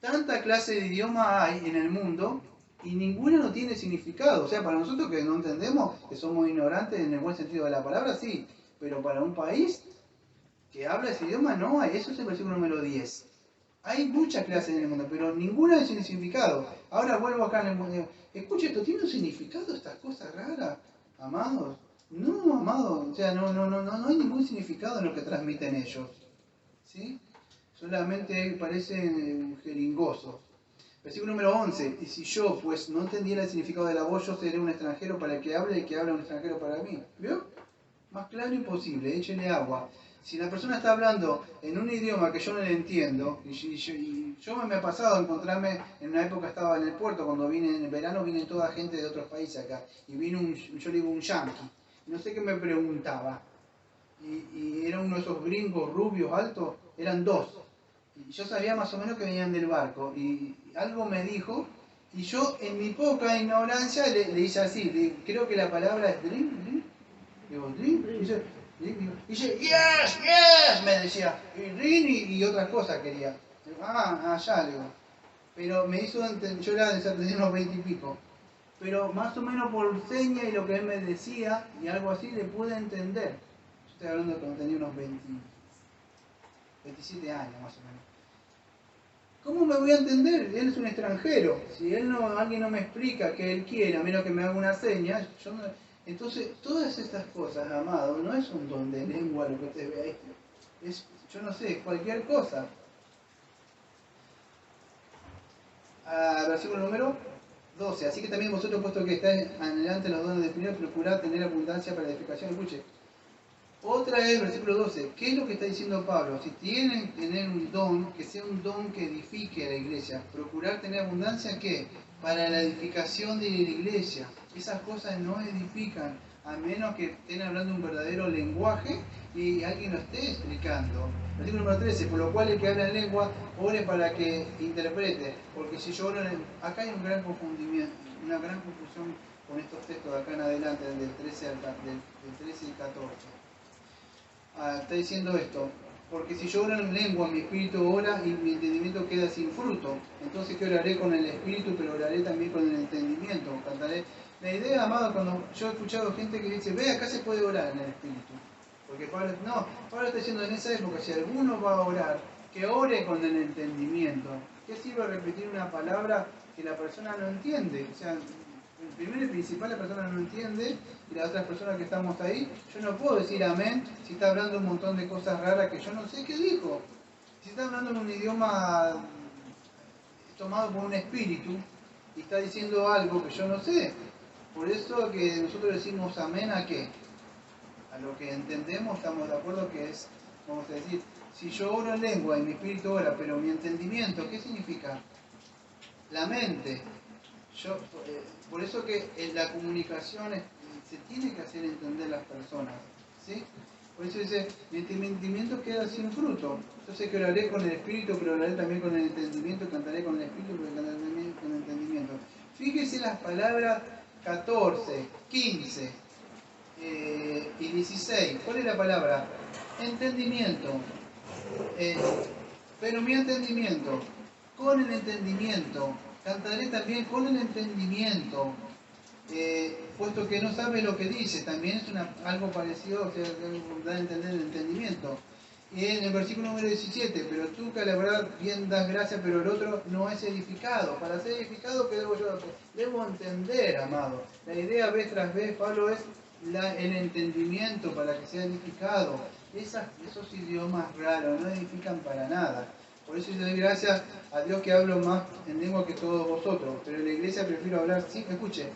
tanta clase de idioma hay en el mundo y ninguno no tiene significado. O sea, para nosotros que no entendemos, que somos ignorantes en el buen sentido de la palabra, sí. Pero para un país que habla ese idioma no hay. Eso es el versículo número 10. Hay muchas clases en el mundo, pero ninguna tiene significado. Ahora vuelvo acá en el mundo. Escuche, ¿esto tiene un significado, estas cosas raras, amados? No, amado, o sea, no hay ningún significado en lo que transmiten ellos. ¿Sí? Solamente parecen jeringosos. Versículo número 11. Y si yo, pues, no entendiera el significado de la voz, yo seré un extranjero para el que hable y que hable un extranjero para mí. ¿Vio? Más claro imposible, échele agua. Si la persona está hablando en un idioma que yo no le entiendo, y yo me ha pasado encontrarme, en una época estaba en el puerto, cuando vine en el verano, vine toda gente de otros países acá, y vino yo le digo un yankee, no sé qué me preguntaba, y era uno de esos gringos rubios, altos, eran dos, y yo sabía más o menos que venían del barco, y algo me dijo, y yo en mi poca ignorancia le hice así, creo que la palabra es dream, digo, dream, y dice, yes, yes, me decía, y otra cosa quería, allá, le digo, pero me hizo entender, yo era de unos 20 y pico, pero más o menos por seña y lo que él me decía y algo así le pude entender. Yo estoy hablando de cuando tenía unos 27 años más o menos. ¿Cómo me voy a entender? Él es un extranjero. Si alguien no me explica que él quiere, a menos que me haga una seña, yo no. Entonces, todas estas cosas, amado, no es un don de lengua lo que usted ve ahí. Es, yo no sé, cualquier cosa. Versículo número 12. Así que también vosotros, puesto que estáis adelante los dones de primero, procurad tener abundancia para la edificación. Escuche. Otra vez, versículo 12. ¿Qué es lo que está diciendo Pablo? Si tienen que tener un don, que sea un don que edifique a la iglesia. Procurar tener abundancia, ¿qué? Para la edificación de la iglesia. Esas cosas no edifican, a menos que estén hablando un verdadero lenguaje y alguien lo esté explicando. Versículo número 13. Por lo cual el que habla en lengua, ore para que interprete. Porque si yo oro acá hay una gran confusión con estos textos de acá en adelante, del 13 y 14. Está diciendo esto, Porque si yo oro en lengua, mi espíritu ora y mi entendimiento queda sin fruto. Entonces que oraré con el espíritu, pero oraré también con el entendimiento. Cantaré. La idea, amado, cuando yo he escuchado gente que dice, ve, acá se puede orar en el espíritu. Porque Pablo, no, Pablo está diciendo en esa época, si alguno va a orar, que ore con el entendimiento. ¿Qué sirve repetir una palabra que la persona no entiende? O sea, primero y principal, la persona no entiende, y las otras personas que estamos ahí, yo no puedo decir amén si está hablando un montón de cosas raras que yo no sé qué dijo. Si está hablando en un idioma tomado por un espíritu y está diciendo algo que yo no sé. Por eso que nosotros decimos amén a qué. A lo que entendemos, estamos de acuerdo que es, vamos a decir, si yo oro en lengua y mi espíritu ora, pero mi entendimiento, ¿qué significa? La mente. Por eso que la comunicación se tiene que hacer entender las personas, ¿sí? Por eso dice, mi entendimiento queda sin fruto. Entonces que oraré con el espíritu, pero oraré también con el entendimiento, cantaré con el espíritu, pero cantaré también con el entendimiento. Fíjese las palabras 14, 15 y 16. ¿Cuál es la palabra? Entendimiento. Pero mi entendimiento, con el entendimiento, cantaré también con el entendimiento, puesto que no sabe lo que dice, también es algo parecido, o sea, da a entender el entendimiento. Y en el versículo número 17, pero tú que a la verdad bien das gracia, pero el otro no es edificado. Para ser edificado, ¿qué debo yo hacer? Debo entender, amado. La idea vez tras vez, Pablo, es el entendimiento para que sea edificado. Esos idiomas raros no edifican para nada. Por eso yo doy gracias a Dios que hablo más en lengua que todos vosotros. Pero en la iglesia prefiero hablar, sí, escuche.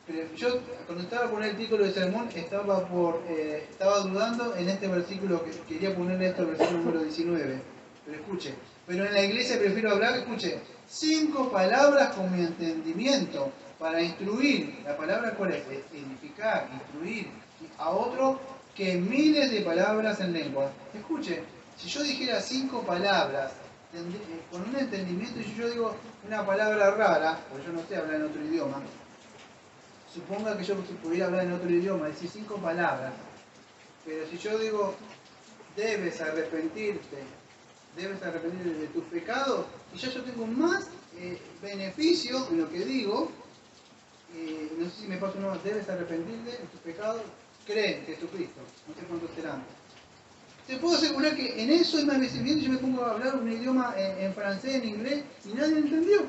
Pero yo, cuando estaba por poner el título del sermón, estaba dudando en este versículo, que quería ponerle esto al versículo número 19. Pero escuche, pero en la iglesia prefiero hablar, escuche, 5 palabras con mi entendimiento para instruir. ¿La palabra cuál es? Edificar, instruir. A otro que miles de palabras en lengua. Escuche, si yo dijera 5 palabras con un entendimiento, y si yo digo una palabra rara, porque yo no sé hablar en otro idioma, suponga que yo pudiera hablar en otro idioma, decir 5 palabras, pero si yo digo, debes arrepentirte de tus pecados, y ya yo tengo más beneficio en lo que digo, no sé si me paso uno, debes arrepentirte de tus pecados, cree en Jesucristo, no sé cuántos serán. Te puedo asegurar que en eso hay más recibimiento. Yo me pongo a hablar un idioma en francés, en inglés, y nadie lo entendió.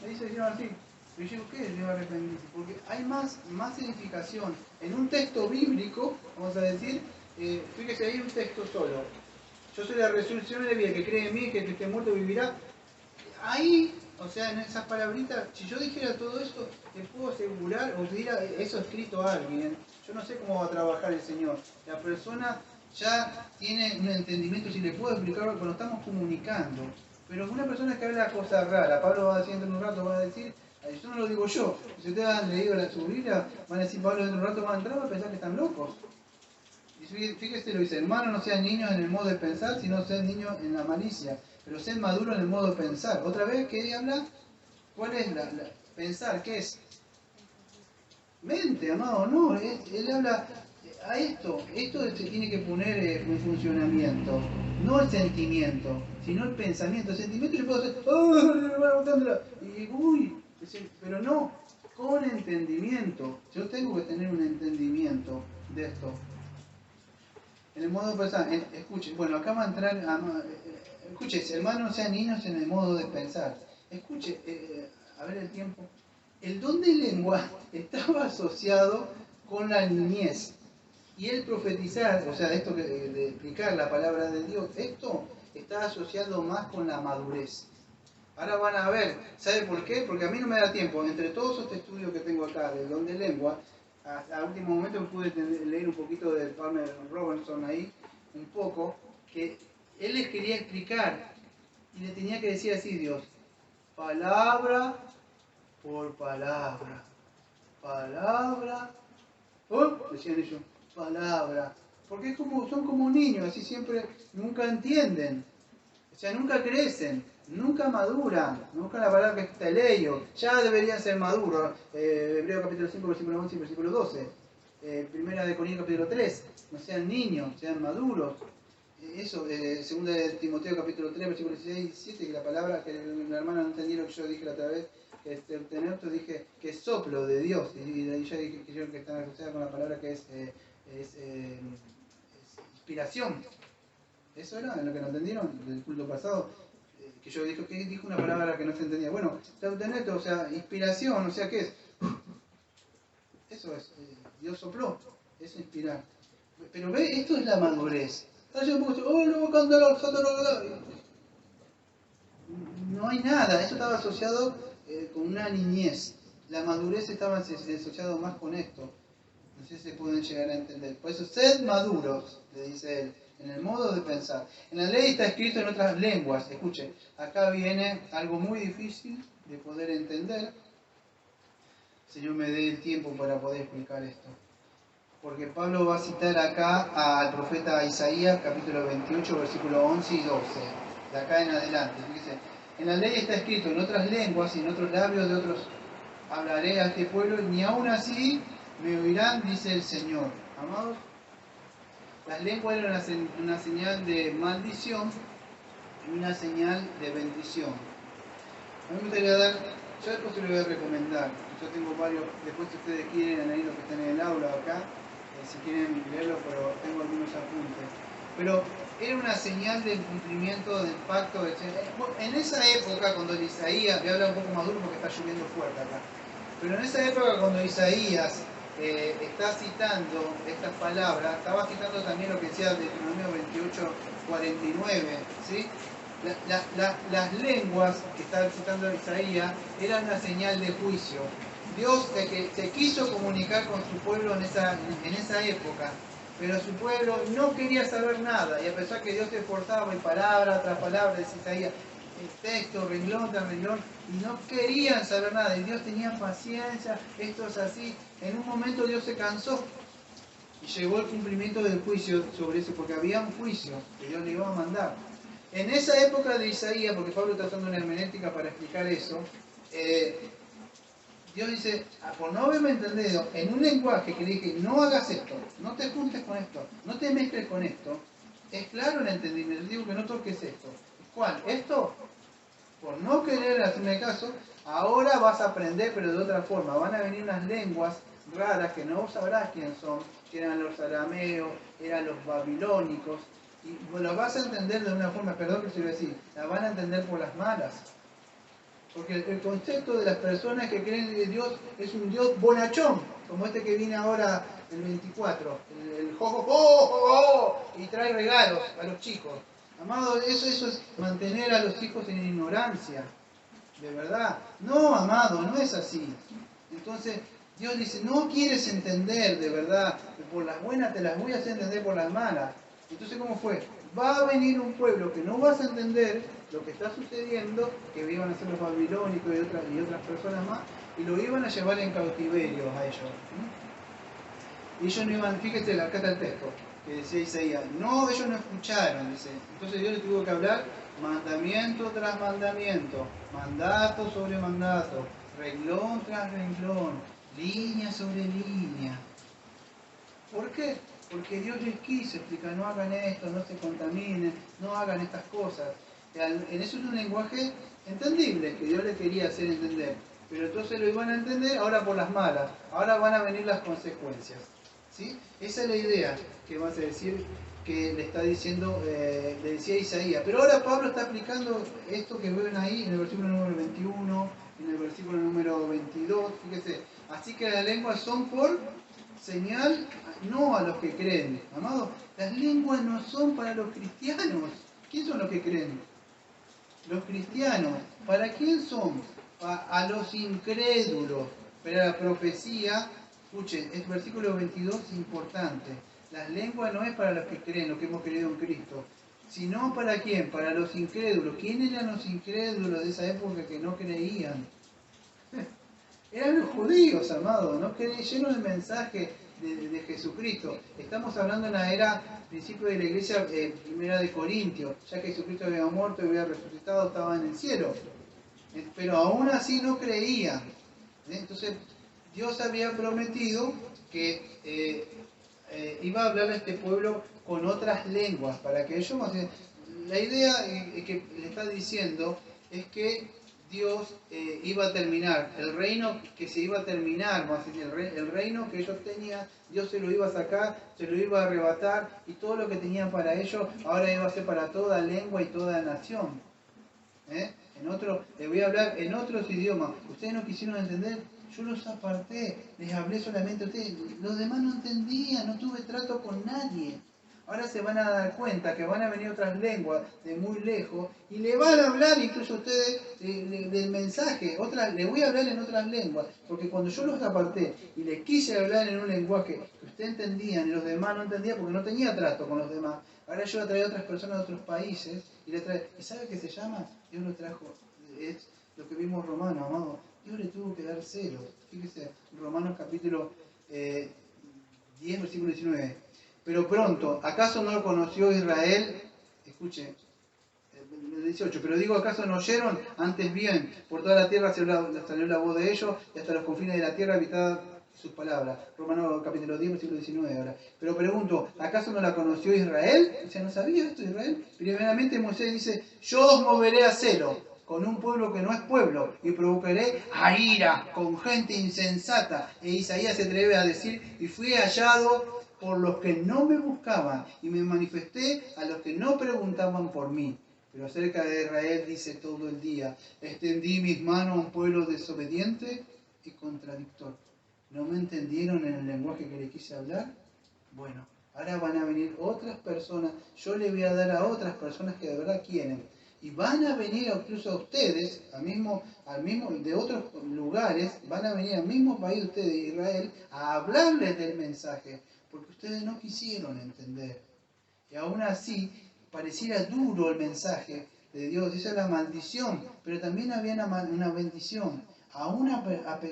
Me dice el Señor así. Y yo digo, ¿qué es arrepentirse? Porque hay más edificación. En un texto bíblico, vamos a decir, fíjese ahí un texto solo. Yo soy la resurrección y la vida, que cree en mí, que el que esté muerto vivirá. Ahí, o sea, en esas palabritas, si yo dijera todo esto, te puedo asegurar, o diera eso escrito a alguien, yo no sé cómo va a trabajar el Señor. La persona ya tiene un entendimiento, si le puedo explicar cuando estamos comunicando. Pero una persona que habla cosas raras, Pablo va a decir dentro de un rato, va a decir, eso no lo digo yo, si ustedes han leído su Biblia, van a decir, Pablo dentro de un rato va a entrar, va a pensar que están locos. Y fíjese, lo dice, hermanos, no sean niños en el modo de pensar, sino sean niños en la malicia, pero sean maduros en el modo de pensar. Otra vez, ¿qué habla? ¿Cuál es pensar? ¿Qué es? Mente, amado, no, él habla a esto se tiene que poner en funcionamiento, no el sentimiento, sino el pensamiento. El sentimiento yo puedo hacer, pero no, con entendimiento. Yo tengo que tener un entendimiento de esto. En el modo de pensar, escuchen, bueno, acá va a entrar, escuche, hermanos, sean niños en el modo de pensar. Escuche, a ver el tiempo. El don de lengua estaba asociado con la niñez. Y el profetizar, o sea, esto de explicar la palabra de Dios, esto está asociado más con la madurez. Ahora van a ver, ¿sabe por qué? Porque a mí no me da tiempo. Entre todos estos estudios que tengo acá del don de lengua, a último momento pude leer un poquito de Palmer Robertson ahí, un poco, que él les quería explicar y le tenía que decir así Dios, palabra por palabra, palabra, decían ellos, palabra, porque es son como niños, así siempre, nunca entienden, o sea, nunca crecen, nunca maduran, nunca la palabra que está leído, ya deberían ser maduros, Hebreo capítulo 5, versículo 11 y versículo 12, Primera de Corintios capítulo 3, no sean niños, sean maduros. Eso, segunda de Timoteo capítulo 3, versículo 16 y 17, que la palabra que la hermana no entendió lo que yo dije la otra vez, que tener, dije que es soplo de Dios, y ahí ya dije que yo que está asociada con la palabra que es inspiración. Eso era lo que no entendieron del culto pasado, que yo dije que dijo una palabra que no se entendía. Bueno, tener, o sea, inspiración, o sea, ¿qué es? Eso es, Dios sopló, es inspirar. Pero ve, esto es la madurez. No hay nada, esto estaba asociado con una niñez. La madurez estaba asociado más con esto. No sé si se pueden llegar a entender. Por eso, sed maduros, le dice él, en el modo de pensar. En la ley está escrito en otras lenguas. Escuchen, acá viene algo muy difícil de poder entender. Señor, me dé el tiempo para poder explicar esto. Porque Pablo va a citar acá al profeta Isaías, capítulo 28, versículo 11 y 12. De acá en adelante. Fíjese, en la ley está escrito en otras lenguas y en otros labios de otros hablaré a este pueblo, ni aún así me oirán, dice el Señor. Amados, las lenguas eran una señal de maldición y una señal de bendición. A mí me gustaría dar, yo después se lo voy a recomendar. Yo tengo varios, después si ustedes quieren leer lo que está en el aula acá, si quieren leerlo, pero tengo algunos apuntes. Pero era una señal del cumplimiento del pacto. En esa época, cuando Isaías, voy a hablar un poco más duro porque está lloviendo fuerte acá, pero en esa época cuando Isaías está citando estas palabras, estaba citando también lo que decía Deuteronomio 28, 49, ¿sí? Las lenguas que estaba citando Isaías eran una señal de juicio. Dios que se quiso comunicar con su pueblo en esa época, pero su pueblo no quería saber nada, y a pesar que Dios se esforzaba en palabra tras palabra, de Isaías, texto, renglón tras renglón, y no querían saber nada, y Dios tenía paciencia, esto es así. En un momento Dios se cansó, y llegó el cumplimiento del juicio sobre eso, porque había un juicio que Dios le iba a mandar. En esa época de Isaías, porque Pablo está usando una hermenéutica para explicar eso, Dios dice, por no haberme entendido, en un lenguaje que le dije, no hagas esto, no te juntes con esto, no te mezcles con esto, es claro el entendimiento, digo que no toques esto. ¿Cuál? Esto, por no querer hacerme caso, ahora vas a aprender, pero de otra forma. Van a venir unas lenguas raras que no sabrás quién son, que eran los arameos, eran los babilónicos, y lo vas a entender de una forma, perdón que se lo voy a decir, la van a entender por las malas. Porque el concepto de las personas que creen en Dios es un Dios bonachón, como este que viene ahora el 24, el jo, jo, jo, jo, jo, y trae regalos a los chicos. Amado, eso es mantener a los hijos en ignorancia, de verdad. No, amado, no es así. Entonces, Dios dice, no quieres entender de verdad, por las buenas te las voy a hacer entender por las malas. Entonces, ¿cómo fue? Va a venir un pueblo que no vas a entender lo que está sucediendo, que iban a ser los babilónicos y otras personas más, y lo iban a llevar en cautiverio a ellos. Y ellos no iban, fíjate, acá está el texto, que decía Isaías, no, ellos no escucharon, dice. Entonces Dios les tuvo que hablar mandamiento tras mandamiento, mandato sobre mandato, renglón tras renglón, línea sobre línea. ¿Por qué? Porque Dios les quiso explicar, no hagan esto, no se contaminen, no hagan estas cosas. En eso es un lenguaje entendible, que Dios les quería hacer entender. Pero entonces lo iban a entender ahora por las malas, ahora van a venir las consecuencias. ¿Sí? Esa es la idea que vas a decir, que le está diciendo, le decía Isaías. Pero ahora Pablo está aplicando esto que ven ahí en el versículo número 21, en el versículo número 22, fíjese. Así que las lenguas son por señal, no a los que creen. Amado, las lenguas no son para los cristianos. ¿Quién son los que creen? Los cristianos. ¿Para quién son? A los incrédulos. Pero la profecía, escuchen, el versículo 22 es importante. Las lenguas no es para los que creen, los que hemos creído en Cristo. Sino para quién? Para los incrédulos. ¿Quién eran los incrédulos de esa época que no creían? Eran los judíos, amados, no creyeron el mensaje de Jesucristo. Estamos hablando en la era, principio de la iglesia, primera de Corintios, ya que Jesucristo había muerto y había resucitado, estaba en el cielo. Pero aún así no creían. Entonces, Dios había prometido que iba a hablarle a este pueblo con otras lenguas, para que ellos... La idea que le está diciendo es que Dios iba a terminar, el reino que se iba a terminar, vamos a decir, el reino que ellos tenían, Dios se lo iba a sacar, se lo iba a arrebatar, y todo lo que tenían para ellos, ahora iba a ser para toda lengua y toda nación. Les voy a hablar en otros idiomas. Ustedes no quisieron entender, yo los aparté, les hablé solamente a ustedes. Los demás no entendían, no tuve trato con nadie. Ahora se van a dar cuenta que van a venir otras lenguas de muy lejos y le van a hablar incluso a ustedes del mensaje. Les voy a hablar en otras lenguas, porque cuando yo los aparté y les quise hablar en un lenguaje que ustedes entendían y los demás no entendían porque no tenía trato con los demás, ahora yo voy a traer a otras personas de otros países ¿y sabe qué se llama? Dios lo trajo, es lo que vimos en Romanos, amado. Dios le tuvo que dar celos. Fíjese, Romanos capítulo 10, versículo 19. Pero pronto, ¿acaso no lo conoció Israel? Escuche, 18. Pero digo, ¿acaso no oyeron? Antes bien, por toda la tierra salió la voz de ellos y hasta los confines de la tierra habitada sus palabras. Romanos capítulo 10, versículo 19 ahora. Pero pregunto, ¿acaso no la conoció Israel? O sea, ¿no sabía esto Israel? Primeramente Moisés dice, yo os moveré a celo con un pueblo que no es pueblo, y provocaré a ira con gente insensata. E Isaías se atreve a decir, y fui hallado por los que no me buscaban, y me manifesté a los que no preguntaban por mí. Pero acerca de Israel dice todo el día, extendí mis manos a un pueblo desobediente y contradictor. ¿No me entendieron en el lenguaje que les quise hablar? Bueno, ahora van a venir otras personas, yo le voy a dar a otras personas que de verdad quieren. Y van a venir incluso a ustedes, de otros lugares, van a venir al mismo país de ustedes, de Israel, a hablarles del mensaje, porque ustedes no quisieron entender. Y aún así, pareciera duro el mensaje de Dios, esa es la maldición, pero también había una bendición.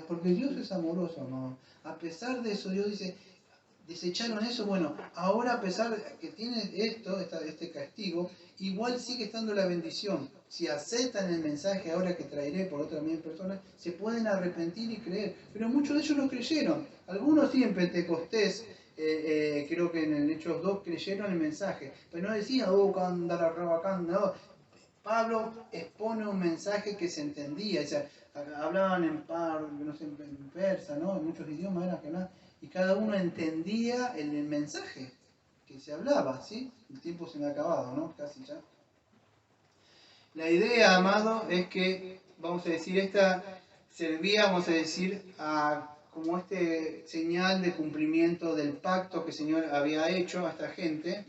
Porque Dios es amoroso, amado. A pesar de eso, Dios dice, desecharon eso, bueno, ahora a pesar de que tiene este castigo, igual sigue estando la bendición. Si aceptan el mensaje ahora que traeré por otras 1000 personas, se pueden arrepentir y creer. Pero muchos de ellos no creyeron. Algunos sí en Pentecostés, creo que en el Hechos 2 creyeron el mensaje, pero no decían, no. Pablo expone un mensaje que se entendía, o sea, hablaban no sé, en persa, ¿no? En muchos idiomas eran que nada, y cada uno entendía el mensaje que se hablaba, ¿sí? El tiempo se me ha acabado, ¿no? Casi ya. La idea, amado, es que, vamos a decir, esta servía, vamos a decir, como señal de cumplimiento del pacto que el Señor había hecho a esta gente,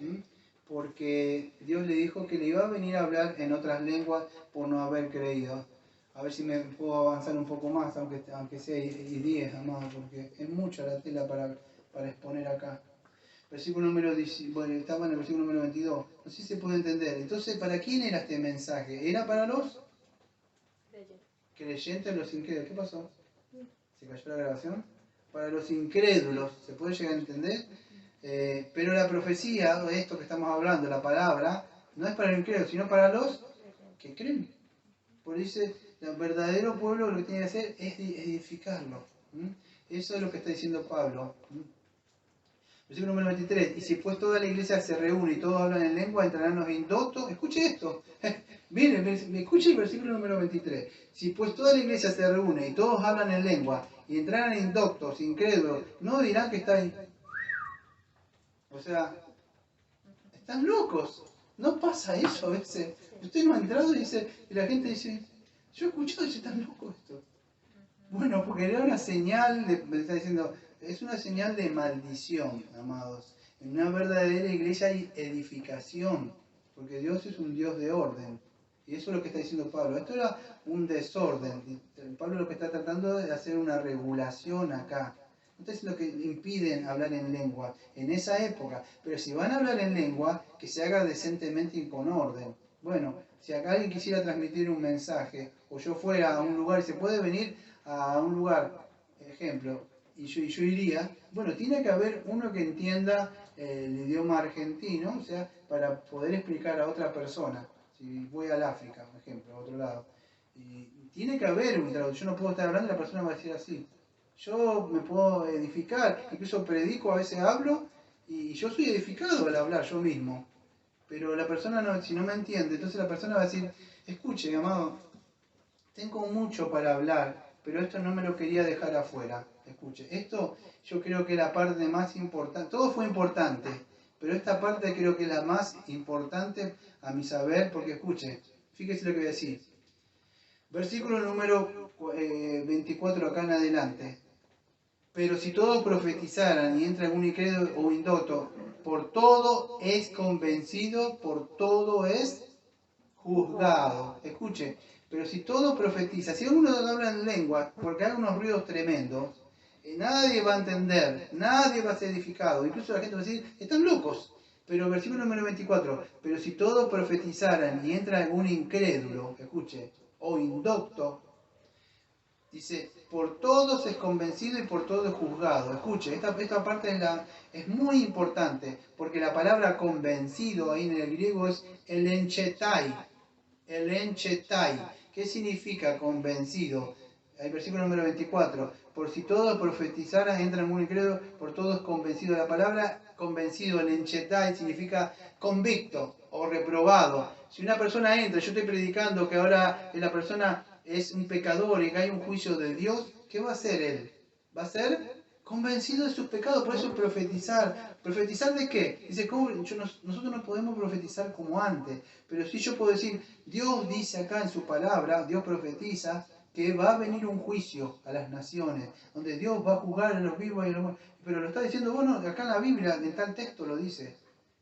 porque Dios le dijo que le iba a venir a hablar en otras lenguas por no haber creído. A ver si me puedo avanzar un poco más, aunque sea 10, amado, porque es mucha la tela para exponer acá. Versículo número 10, bueno, estaba en el versículo número 22. No sé si se puede entender. Entonces, ¿para quién era este mensaje? ¿Era para los creyentes, los incrédulos? ¿Qué pasó? ¿Se cayó la grabación? Para los incrédulos, ¿se puede llegar a entender? Pero la profecía, de esto que estamos hablando, la palabra, no es para los incrédulos, sino para los que creen. Por eso dice, el verdadero pueblo lo que tiene que hacer es edificarlo. Eso es lo que está diciendo Pablo. Versículo número 23. Y si pues toda la iglesia se reúne y todos hablan en lengua, entrarán los indoctos. Escuche esto. Miren, escuche el versículo número 23. Si pues toda la iglesia se reúne y todos hablan en lengua y entrarán indoctos, incrédulos, no dirán que están... O sea, están locos. No pasa eso a veces. Usted no ha entrado y la gente dice, yo he escuchado y dice, están locos esto. Bueno, porque era una señal, me está diciendo, es una señal de maldición, amados. En una verdadera iglesia hay edificación, porque Dios es un Dios de orden. Y eso es lo que está diciendo Pablo. Esto era un desorden. Pablo lo que está tratando de hacer una regulación acá. No está diciendo que impiden hablar en lengua en esa época, pero si van a hablar en lengua, que se haga decentemente y con orden. Bueno, si acá alguien quisiera transmitir un mensaje, o yo fuera a un lugar y se puede venir a un lugar, ejemplo, y yo iría, bueno, tiene que haber uno que entienda el idioma argentino, o sea, para poder explicar a otra persona. Si voy al África, por ejemplo, a otro lado, y tiene que haber un traductor. Yo no puedo estar hablando y la persona va a decir así. Yo me puedo edificar, incluso predico, a veces hablo, Y yo soy edificado al hablar yo mismo. Pero la persona, no, si no me entiende, entonces la persona va a decir, escuche, amado, tengo mucho para hablar, pero esto no me lo quería dejar afuera. Escuche, esto yo creo que es la parte más importante. Todo fue importante, pero esta parte creo que es la más importante a mi saber, porque escuche, fíjese lo que voy a decir. Versículo número 24 acá en adelante. Pero si todos profetizaran y entra algún incrédulo o indocto, por todo es convencido, por todo es juzgado. Escuche, pero si todo profetiza, si uno habla en lengua, porque hay unos ruidos tremendos, nadie va a entender, nadie va a ser edificado. Incluso la gente va a decir, están locos. Pero versículo número 24, pero si todos profetizaran y entra algún incrédulo, escuche, o indocto, dice, por todos es convencido y por todos es juzgado. Escuche, esta parte es muy importante, porque la palabra convencido ahí en el griego es el enchetai. El enchetai. ¿Qué significa convencido? El versículo número 24. Por si todos profetizaran, entra en un incrédulo, por todos convencido. La palabra convencido, el enchetai, significa convicto o reprobado. Si una persona entra, yo estoy predicando que ahora la persona es un pecador y que hay un juicio de Dios, ¿qué va a hacer él? Va a ser convencido de sus pecados. Por eso profetizar. ¿Profetizar de qué? Dice, nosotros no podemos profetizar como antes, pero sí yo puedo decir, Dios dice acá en su palabra, Dios profetiza, que va a venir un juicio a las naciones, donde Dios va a juzgar a los vivos y a los muertos. Pero lo está diciendo, bueno, acá en la Biblia, en tal texto lo dice.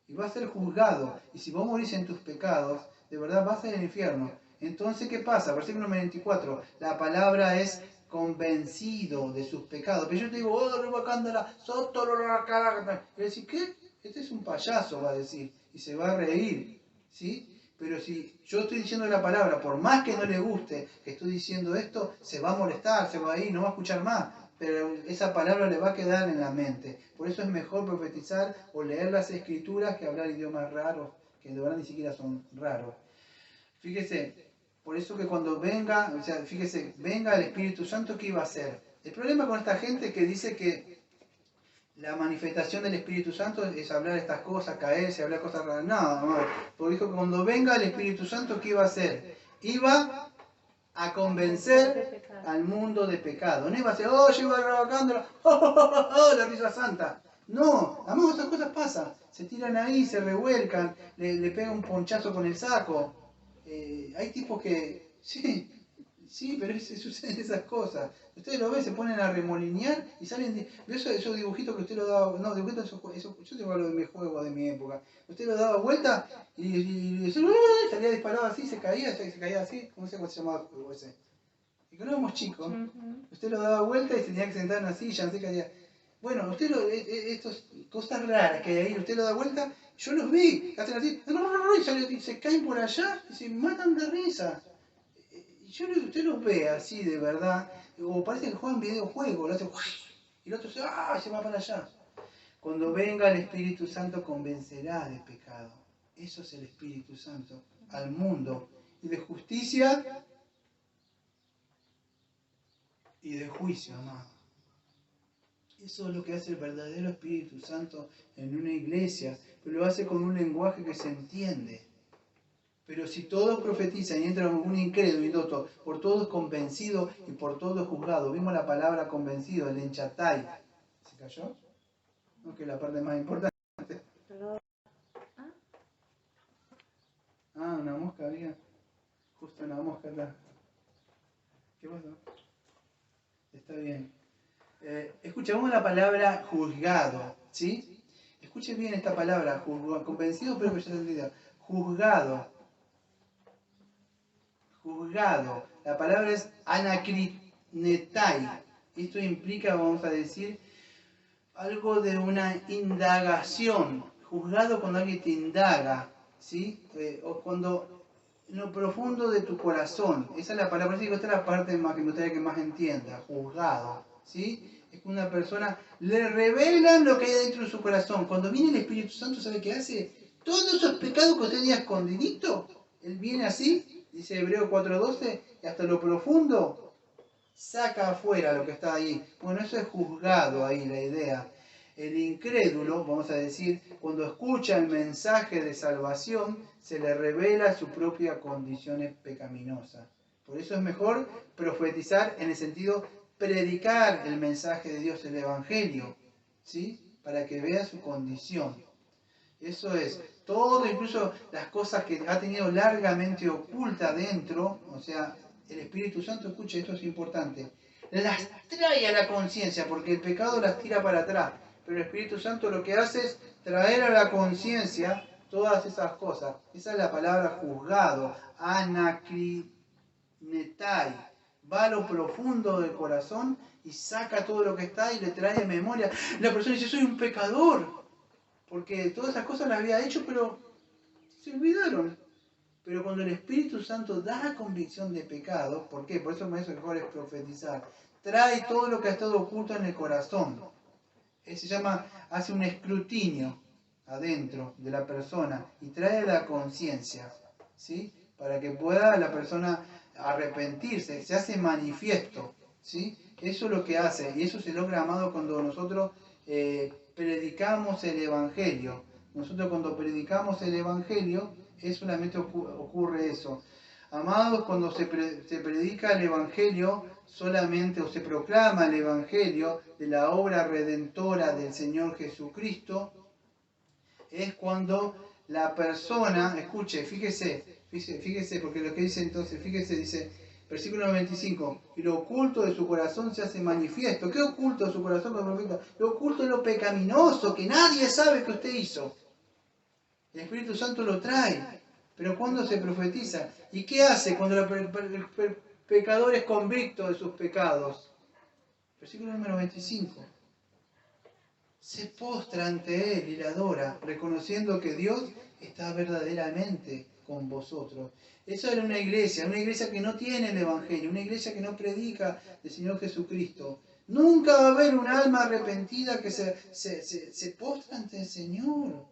Y va a ser juzgado. Y si vos morís en tus pecados, de verdad vas a ir al infierno. Entonces, ¿qué pasa? Versículo 24. La palabra es convencido de sus pecados. Pero yo te digo, oh, Rubacándala, y decir, ¿qué? Este es un payaso, va a decir. Y se va a reír. ¿Sí? Pero si yo estoy diciendo la palabra, por más que no le guste que estoy diciendo esto, se va a molestar, se va a ir, no va a escuchar más. Pero esa palabra le va a quedar en la mente. Por eso es mejor profetizar o leer las escrituras que hablar idiomas raros, que de verdad ni siquiera son raros. Fíjese, por eso que cuando venga, o sea, fíjese, venga el Espíritu Santo, ¿qué iba a hacer? El problema con esta gente que dice que la manifestación del Espíritu Santo es hablar estas cosas, caerse, hablar cosas raras. No, porque dijo que cuando venga el Espíritu Santo, ¿qué iba a hacer? Iba a convencer al mundo de pecado. No iba a ser, oh, yo iba grabando, la risa santa. No, además esas cosas pasan. Se tiran ahí, se revuelcan, le pegan un ponchazo con el saco. Hay tipos que, sí, pero suceden esas cosas. Ustedes lo ven, se ponen a remolinear y salen. Esos dibujitos que usted lo daba, no, dibujitos, yo tengo algo de mi juego de mi época. Usted lo daba vuelta y salía disparado así, se caía así, no sé cómo se llamaba el juego ese. Y cuando éramos chicos, usted lo daba vuelta y se tenía que sentar en una silla, no sé qué hacía. Bueno, usted estas cosas raras que hay ahí, usted lo da vuelta, yo los vi, hacen así, y se caen por allá y se matan de risa. Usted los ve así de verdad, o parece que juegan videojuegos, lo hace, y el otro se va para allá. Cuando venga el Espíritu Santo convencerá de pecado. Eso es el Espíritu Santo al mundo. Y de justicia y de juicio, amado. Eso es lo que hace el verdadero Espíritu Santo en una iglesia, pero lo hace con un lenguaje que se entiende. Pero si todos profetizan y entra un incrédulo y indocto, por todos convencido y por todos juzgado. Vimos la palabra convencido, el enchatai. ¿Se cayó? No, que es la parte más importante. Una mosca había. Justo una mosca acá. ¿Qué pasó? Está bien. Escuchamos la palabra juzgado, ¿sí? Escuche bien esta palabra, convencido, pero que ya se entendido. Juzgado. Juzgado. La palabra es anakrinetai. Esto implica, vamos a decir, algo de una indagación. Juzgado cuando alguien te indaga, ¿sí? O cuando en lo profundo de tu corazón. Esa es la palabra, esta es la parte más que me gustaría que más entienda. Juzgado, ¿sí? Es que una persona le revelan lo que hay dentro de su corazón. Cuando viene el Espíritu Santo, ¿sabe qué hace? Todos esos pecados que usted tenía escondidito, Él viene así, dice Hebreo 4:12, y hasta lo profundo saca afuera lo que está ahí. Bueno, eso es juzgado ahí, la idea. El incrédulo, vamos a decir, cuando escucha el mensaje de salvación, se le revela su propia condición pecaminosa. Por eso es mejor profetizar en el sentido predicar el mensaje de Dios, el Evangelio, ¿sí? Para que vea su condición. Eso es, todo, incluso las cosas que ha tenido largamente oculta dentro, o sea, el Espíritu Santo, escuche, esto es importante, las trae a la conciencia, porque el pecado las tira para atrás, pero el Espíritu Santo lo que hace es traer a la conciencia todas esas cosas. Esa es la palabra juzgado, anakrinetai. Va a lo profundo del corazón y saca todo lo que está y le trae memoria. La persona dice, soy un pecador, porque todas esas cosas las había hecho, pero se olvidaron. Pero cuando el Espíritu Santo da convicción de pecado, ¿por qué? Por eso mejor es profetizar. Trae todo lo que ha estado oculto en el corazón. Se llama, hace un escrutinio adentro de la persona y trae la conciencia, ¿sí? Para que pueda la persona arrepentirse, se hace manifiesto, ¿sí? Eso es lo que hace, y eso se logra, amado, cuando nosotros predicamos el Evangelio. Nosotros cuando predicamos el Evangelio, solamente ocurre eso. Amados, cuando se predica el Evangelio solamente, o se proclama el Evangelio de la obra redentora del Señor Jesucristo, es cuando la persona, escuche, fíjese, porque lo que dice entonces, fíjese, dice, versículo 95, y lo oculto de su corazón se hace manifiesto. ¿Qué oculto de su corazón? Lo oculto es lo pecaminoso, que nadie sabe que usted hizo. El Espíritu Santo lo trae. Pero ¿cuándo se profetiza? ¿Y qué hace cuando el pecador es convicto de sus pecados? Versículo número 25. Se postra ante él y le adora, reconociendo que Dios está verdaderamente con vosotros. Eso era una iglesia que no tiene el Evangelio, una iglesia que no predica del Señor Jesucristo. Nunca va a haber un alma arrepentida que se postra ante el Señor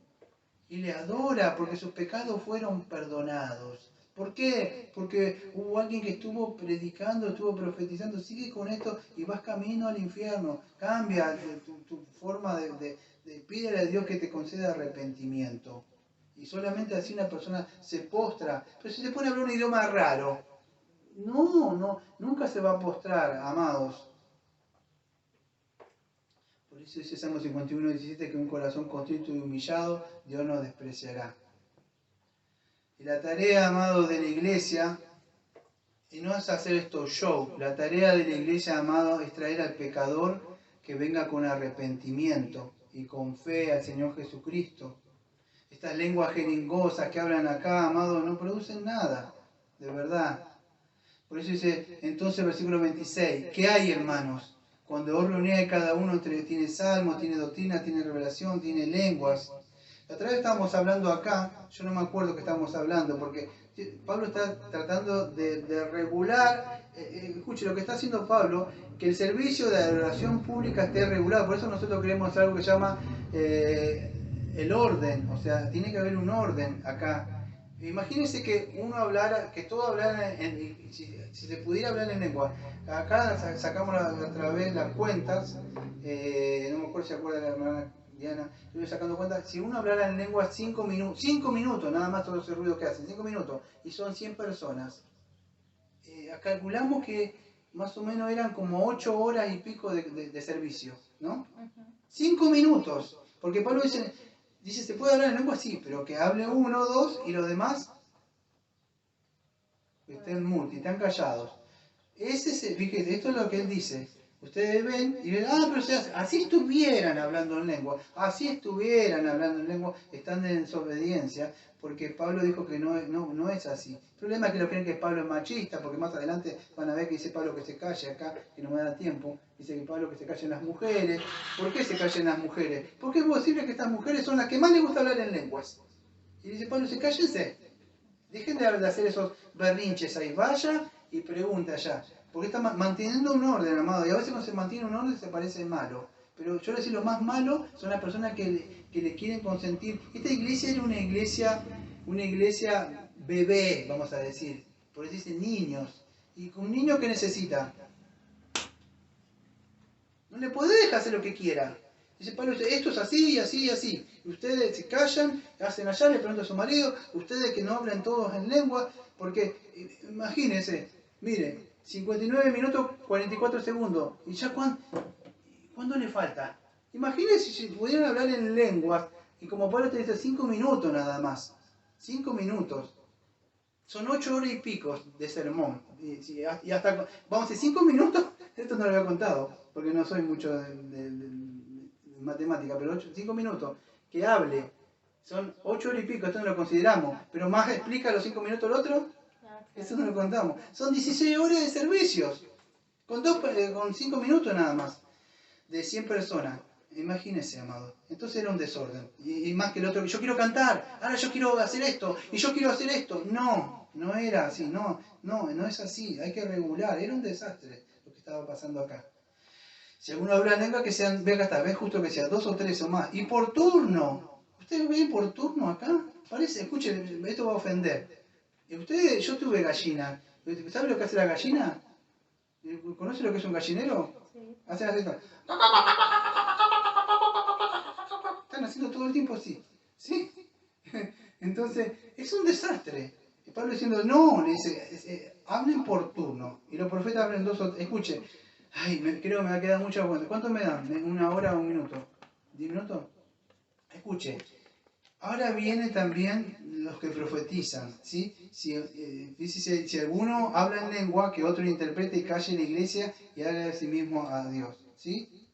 y le adora porque sus pecados fueron perdonados. ¿Por qué? Porque hubo alguien que estuvo predicando, estuvo profetizando, sigue con esto y vas camino al infierno. Cambia tu forma de pídele a Dios que te conceda arrepentimiento. Y solamente así una persona se postra. Pero si se pone a hablar un idioma raro, nunca se va a postrar, amados. Por eso dice Salmo 51, 17, que un corazón contrito y humillado Dios no despreciará. Y la tarea, amado, de la iglesia, y no es hacer esto show, la tarea de la iglesia, amado, es traer al pecador que venga con arrepentimiento y con fe al Señor Jesucristo. Estas lenguas jeringosas que hablan acá, amado, no producen nada, de verdad. Por eso dice, entonces, versículo 26, ¿qué hay, hermanos? Cuando os reuníais, cada uno tiene salmos, tiene doctrina, tiene revelación, tiene lenguas. La otra vez estábamos hablando acá, yo no me acuerdo que estábamos hablando, porque Pablo está tratando de regular, escuche, lo que está haciendo Pablo, que el servicio de adoración pública esté regulado. Por eso nosotros queremos hacer algo que se llama el orden, o sea, tiene que haber un orden acá. Imagínense que uno hablara, que todo hablara si se pudiera hablar en lengua. Acá sacamos a través las cuentas, no me acuerdo si se acuerda la hermana Diana, yo voy sacando cuentas, si uno hablara en lengua 5 minutos, nada más todo ese ruido que hacen, 5 minutos, y son 100 personas, calculamos que más o menos eran como 8 horas y pico de servicio, ¿no? 5 minutos, porque Pablo dice, se puede hablar en lengua, sí, pero que hable uno o dos y los demás estén muti, están callados. Fíjate, esto es lo que él dice. Ustedes ven y ven, pero así estuvieran hablando en lengua, están en desobediencia, porque Pablo dijo que no es así. El problema es que lo creen que Pablo es machista, porque más adelante van a ver que dice Pablo que se calle acá, que no me da tiempo. Dice que Pablo que se callen las mujeres. ¿Por qué se callen las mujeres? Porque es posible que estas mujeres son las que más les gusta hablar en lenguas. Y dice Pablo, cállense. Dejen de hacer esos berrinches ahí. Vaya y pregunte allá. Porque está manteniendo un orden, amado. Y a veces cuando se mantiene un orden se parece malo. Pero yo les decir, lo más malo son las personas que le quieren consentir. Esta iglesia era una iglesia bebé, vamos a decir. Por eso dicen niños. ¿Y un niño qué necesita? No le podés dejar hacer lo que quiera. Dice Pablo, esto es así, y así, y así. Y ustedes se callan, hacen allá, le preguntan a su marido, ustedes que no hablan todos en lengua, porque imagínense, mire, 59 minutos 44 segundos. ¿Y ya cuánto le falta? Imagínense si pudieran hablar en lenguas, y como Pablo te dice, 5 minutos nada más. 5 minutos. Son 8 horas y pico de sermón. Y hasta, vamos a decir, 5 minutos, esto no lo había contado, porque no soy mucho de matemática, pero 5 minutos que hable, son 8 horas y pico, esto no lo consideramos, pero más explica los 5 minutos el otro, eso no lo contamos. Son 16 horas de servicios, con 5 minutos nada más, de 100 personas. Imagínese, amado. Entonces era un desorden. Y más que el otro, yo quiero cantar, ahora yo quiero hacer esto, y yo quiero hacer esto. No era así, no es así, hay que regular. Era un desastre lo que estaba pasando acá. Si alguno habla en lengua, que sean, ve acá está, ve justo que sea 2 o 3 o más. Y por turno. ¿Ustedes ven por turno acá? Parece, escuchen, esto va a ofender. Ustedes, yo tuve gallina. ¿Saben lo que hace la gallina? ¿Conoce lo que es un gallinero? Sí. Hacen esto. Están haciendo todo el tiempo así. ¿Sí? Entonces, es un desastre. Y Pablo diciendo, no, le dice, hablen por turno. Y los profetas hablan 2 o 3. Escuchen. Ay, creo que me va a quedar mucha cuenta. ¿Cuánto me dan? ¿1 hora o 1 minuto? ¿10 minutos? Escuche, ahora viene también los que profetizan, ¿sí? Si alguno habla en lengua, que otro interprete y calle en la iglesia y haga de sí mismo a Dios, ¿sí?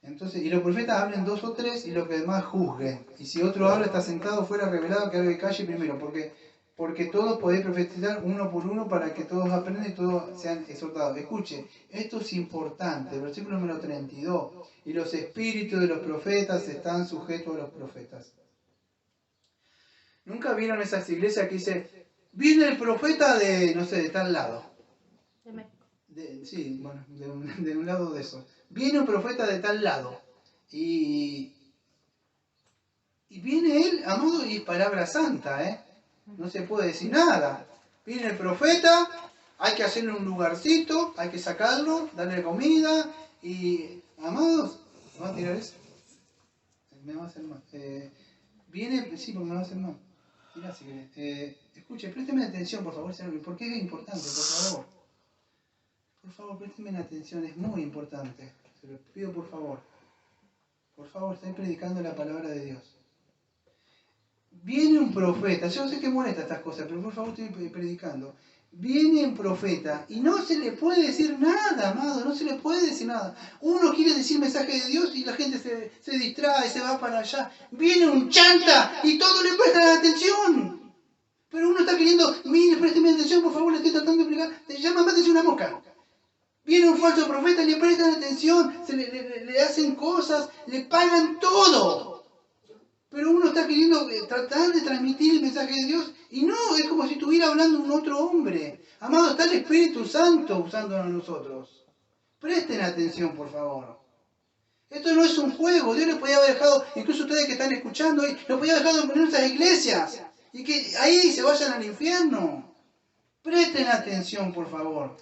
Entonces, y los profetas hablen 2 o 3 y los que demás juzguen. Y si otro habla, está sentado fuera, revelado, que hable de calle primero, porque todos podéis profetizar uno por uno para que todos aprendan y todos sean exhortados. Escuche, esto es importante, versículo número 32. Y los espíritus de los profetas están sujetos a los profetas. ¿Nunca vieron esas iglesias que dice, viene el profeta de, no sé, de tal lado? De México. Sí, bueno, de un lado de eso. Viene un profeta de tal lado. Y viene él, amado, y palabra santa, ¿eh? No se puede decir nada. Viene el profeta, hay que hacerle un lugarcito, hay que sacarlo, darle comida y, amados, ¿me va a tirar eso? Me va a hacer mal. Viene, sí, porque me va a hacer mal. Mirá si querés. Escuche, présteme atención, por favor, porque es importante, por favor. Por favor, présteme atención, es muy importante. Se lo pido por favor. Por favor, estoy predicando la palabra de Dios. Viene un profeta, yo sé que molesta estas cosas, pero por favor estoy predicando. Viene un profeta y no se le puede decir nada, amado, no se le puede decir nada. Uno quiere decir mensaje de Dios y la gente se distrae, se va para allá. Viene un chanta y todos le prestan atención. Pero uno está queriendo, mire, présteme atención, por favor, le estoy tratando de explicar. Te llama más de una mosca. Viene un falso profeta y le prestan atención, le hacen cosas, le pagan todo. Pero uno está queriendo tratar de transmitir el mensaje de Dios y no, es como si estuviera hablando un otro hombre. Amado, está el Espíritu Santo usándonos a nosotros. Presten atención, por favor. Esto no es un juego. Dios les podía haber dejado, incluso ustedes que están escuchando hoy, los podía haber dejado en nuestras iglesias y que ahí se vayan al infierno. Presten atención, por favor.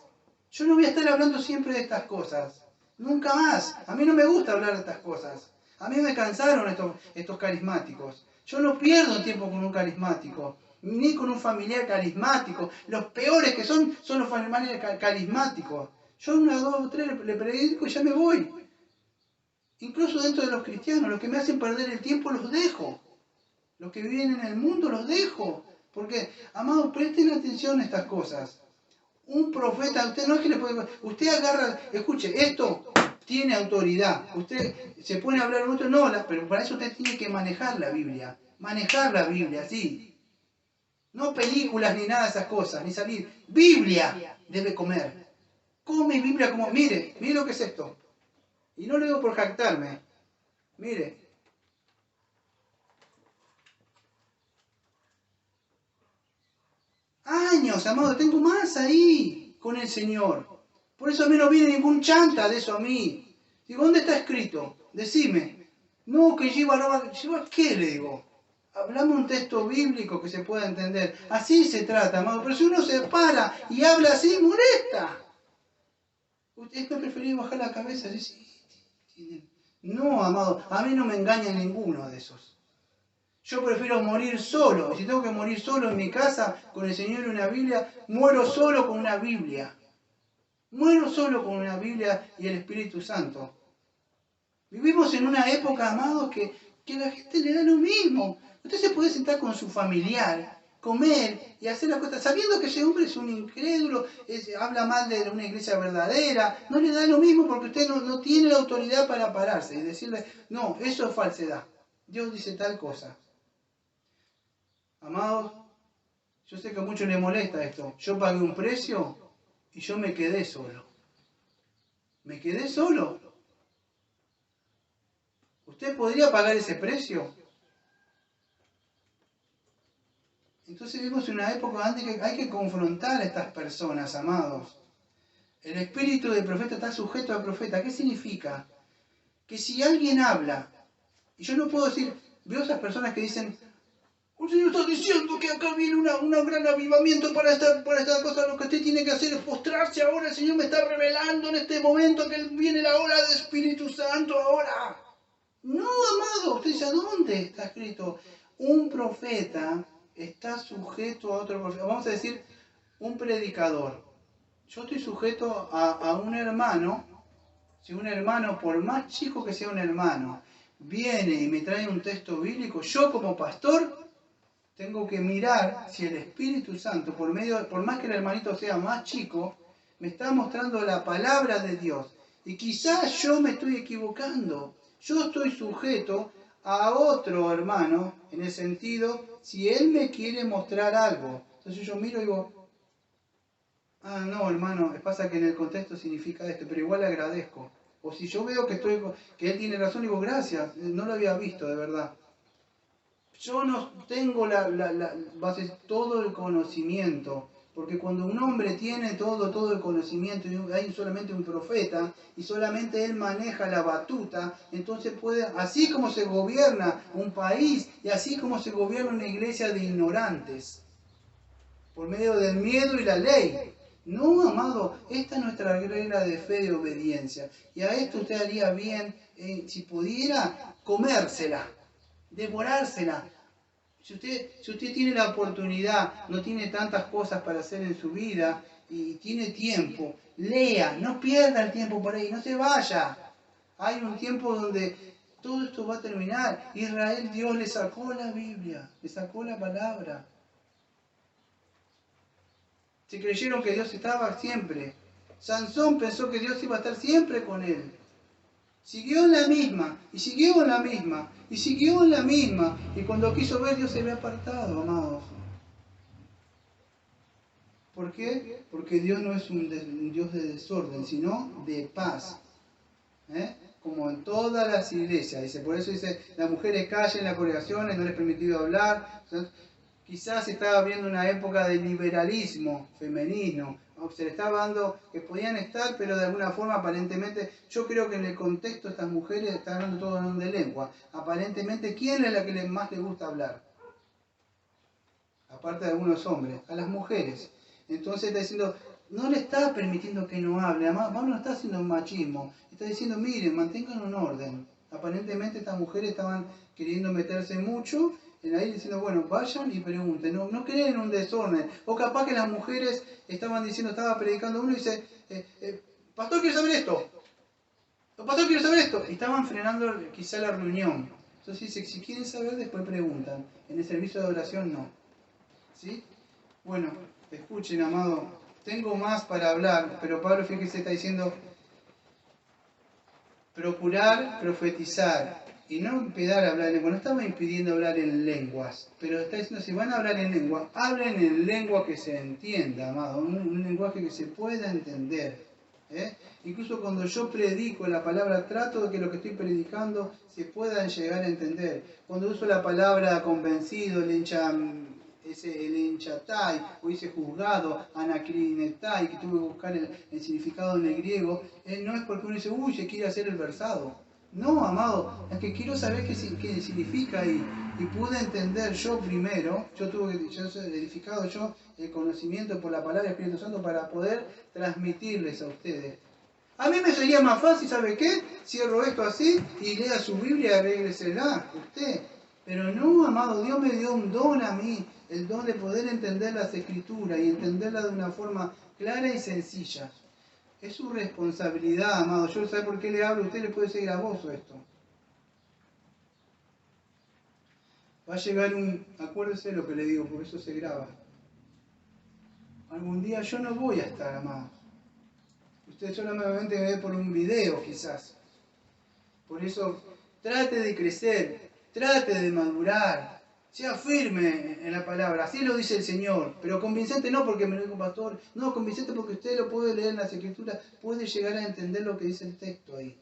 Yo no voy a estar hablando siempre de estas cosas. Nunca más. A mí no me gusta hablar de estas cosas. A mí me cansaron estos carismáticos. Yo no pierdo tiempo con un carismático, ni con un familiar carismático. Los peores que son los familiares carismáticos. Yo 1, 2 o 3 le predico y ya me voy. Incluso dentro de los cristianos, los que me hacen perder el tiempo los dejo. Los que viven en el mundo los dejo. Porque, amados, presten atención a estas cosas. Un profeta, usted no es que le puede... Usted agarra, escuche, esto tiene autoridad. Usted se pone a hablar otro, no, pero para eso usted tiene que manejar la Biblia. Manejar la Biblia, sí. No películas ni nada de esas cosas, ni salir. Biblia debe comer. Come Biblia como... Mire lo que es esto. Y no lo digo por jactarme. Mire. Años, amado, tengo más ahí con el Señor. Por eso a mí no viene ningún chanta de eso a mí. Digo, ¿dónde está escrito? Decime. No, que lleva ¿qué le digo? Hablamos un texto bíblico que se pueda entender. Así se trata, amado. Pero si uno se para y habla así, molesta. ¿Usted me prefería bajar la cabeza? Sí, No, amado, a mí no me engaña ninguno de esos. Yo prefiero morir solo. Si tengo que morir solo en mi casa con el Señor y una Biblia, muero solo con una Biblia. Muero solo con una Biblia y el Espíritu Santo. Vivimos en una época, amados, que a la gente le da lo mismo. Usted se puede sentar con su familiar, comer y hacer las cosas, sabiendo que ese hombre es un incrédulo, habla mal de una iglesia verdadera, no le da lo mismo porque usted no tiene la autoridad para pararse y decirle, no, eso es falsedad. Dios dice tal cosa. Amados, yo sé que a muchos les molesta esto. Yo pagué un precio y yo me quedé solo. Me quedé solo. ¿Usted podría pagar ese precio? Entonces vivimos en una época donde hay que confrontar a estas personas, amados. El espíritu del profeta está sujeto al profeta. ¿Qué significa? Que si alguien habla, y yo no puedo decir, veo esas personas que dicen, el Señor está diciendo que acá viene un gran avivamiento para esta cosa, lo que usted tiene que hacer es postrarse ahora, el Señor me está revelando en este momento que viene la hora del Espíritu Santo ahora. No, amado, usted dice, ¿a dónde está escrito? Un profeta está sujeto a otro profeta. Vamos a decir, un predicador. Yo estoy sujeto a un hermano. Si un hermano, por más chico que sea un hermano, viene y me trae un texto bíblico, yo como pastor tengo que mirar si el Espíritu Santo, por más que el hermanito sea más chico, me está mostrando la palabra de Dios. Y quizás yo me estoy equivocando. Yo estoy sujeto a otro hermano, en el sentido, si él me quiere mostrar algo. Entonces yo miro y digo, ah, no, hermano, pasa que en el contexto significa esto, pero igual le agradezco. O si yo veo que él tiene razón, digo, gracias, no lo había visto, de verdad. Yo no tengo todo el conocimiento, porque cuando un hombre tiene todo el conocimiento y hay solamente un profeta y solamente él maneja la batuta, entonces puede, así como se gobierna un país y así como se gobierna una iglesia de ignorantes, por medio del miedo y la ley. No, amado, esta es nuestra regla de fe y obediencia. Y a esto usted haría bien, si pudiera, comérsela, devorársela. Si usted tiene la oportunidad, no tiene tantas cosas para hacer en su vida y tiene tiempo, lea, no pierda el tiempo por ahí, no se vaya. Hay un tiempo donde todo esto va a terminar. Israel, Dios le sacó la Biblia, le sacó la palabra. Se creyeron que Dios estaba siempre. Sansón pensó que Dios iba a estar siempre con él. Siguió en la misma, y siguió en la misma, y siguió en la misma. Y cuando quiso ver, Dios se había apartado, amados. ¿Por qué? Porque Dios no es un Dios de desorden, sino de paz. Como en todas las iglesias. Dice, por eso dice, las mujeres callen las congregaciones, no les es permitido hablar. Quizás estaba viendo una época de liberalismo femenino. Se le estaba dando que podían estar, pero de alguna forma aparentemente, yo creo que en el contexto estas mujeres están hablando todo de lengua. Aparentemente, ¿quién es la que más le gusta hablar? Aparte de algunos hombres, a las mujeres. Entonces está diciendo, no le está permitiendo que no hable, además no está haciendo un machismo, está diciendo, miren, mantengan un orden. Aparentemente estas mujeres estaban queriendo meterse mucho en ahí diciendo, bueno, vayan y pregunten, no creen en un desorden. O capaz que las mujeres estaban diciendo, estaba predicando uno y dice, pastor, quiero saber esto. Pastor, quiero saber esto. Y estaban frenando quizá la reunión. Entonces dice, si quieren saber, después preguntan. En el servicio de oración no. ¿Sí? Bueno, escuchen, amado, tengo más para hablar, pero Pablo, fíjese, está diciendo, procurar profetizar y no impedar hablar en lengua. No estaba impidiendo hablar en lenguas, pero está diciendo, si van a hablar en lengua, hablen en lengua que se entienda, amado, un lenguaje que se pueda entender. Incluso cuando yo predico la palabra, trato de que lo que estoy predicando se puedan llegar a entender. Cuando uso la palabra convencido, el enchatai, o dice juzgado, anakrinetai, que tuve que buscar el significado en el griego, no es porque uno dice, uy, se quiere hacer el versado. No, amado, es que quiero saber qué significa y pude entender yo primero, yo he edificado yo el conocimiento por la palabra del Espíritu Santo para poder transmitirles a ustedes. A mí me sería más fácil, ¿sabe qué? Cierro esto así y lea su Biblia y arrégresela, usted. Pero no, amado, Dios me dio un don a mí, el don de poder entender las Escrituras y entenderlas de una forma clara y sencilla. Es su responsabilidad, amado. Yo no sé por qué le hablo, usted le puede ser gravoso esto. Va a llegar acuérdese lo que le digo, porque eso se graba. Algún día yo no voy a estar, amado. Usted solamente me ve por un video, quizás. Por eso, trate de crecer, trate de madurar, sea firme en la palabra. Así lo dice el Señor. Pero convincente no porque me lo dijo un pastor, no, convincente porque usted lo puede leer en las Escrituras, puede llegar a entender lo que dice el texto ahí.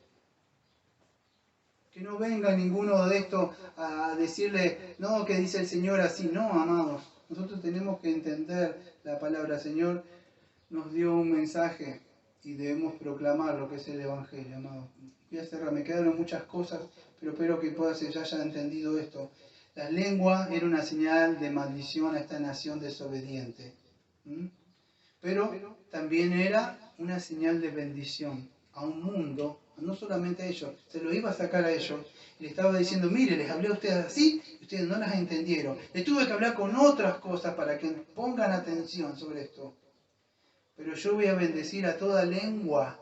Que no venga ninguno de estos a decirle, no, que dice el Señor así. No, amados. Nosotros tenemos que entender la palabra. El Señor nos dio un mensaje y debemos proclamar lo que es el Evangelio, amado. Voy a cerrar, me quedaron muchas cosas, pero espero que ya haya entendido esto. La lengua era una señal de maldición a esta nación desobediente. Pero también era una señal de bendición a un mundo, no solamente a ellos, se lo iba a sacar a ellos. Y le estaba diciendo, mire, les hablé a ustedes así, y ustedes no las entendieron. Les tuve que hablar con otras cosas para que pongan atención sobre esto. Pero yo voy a bendecir a toda lengua,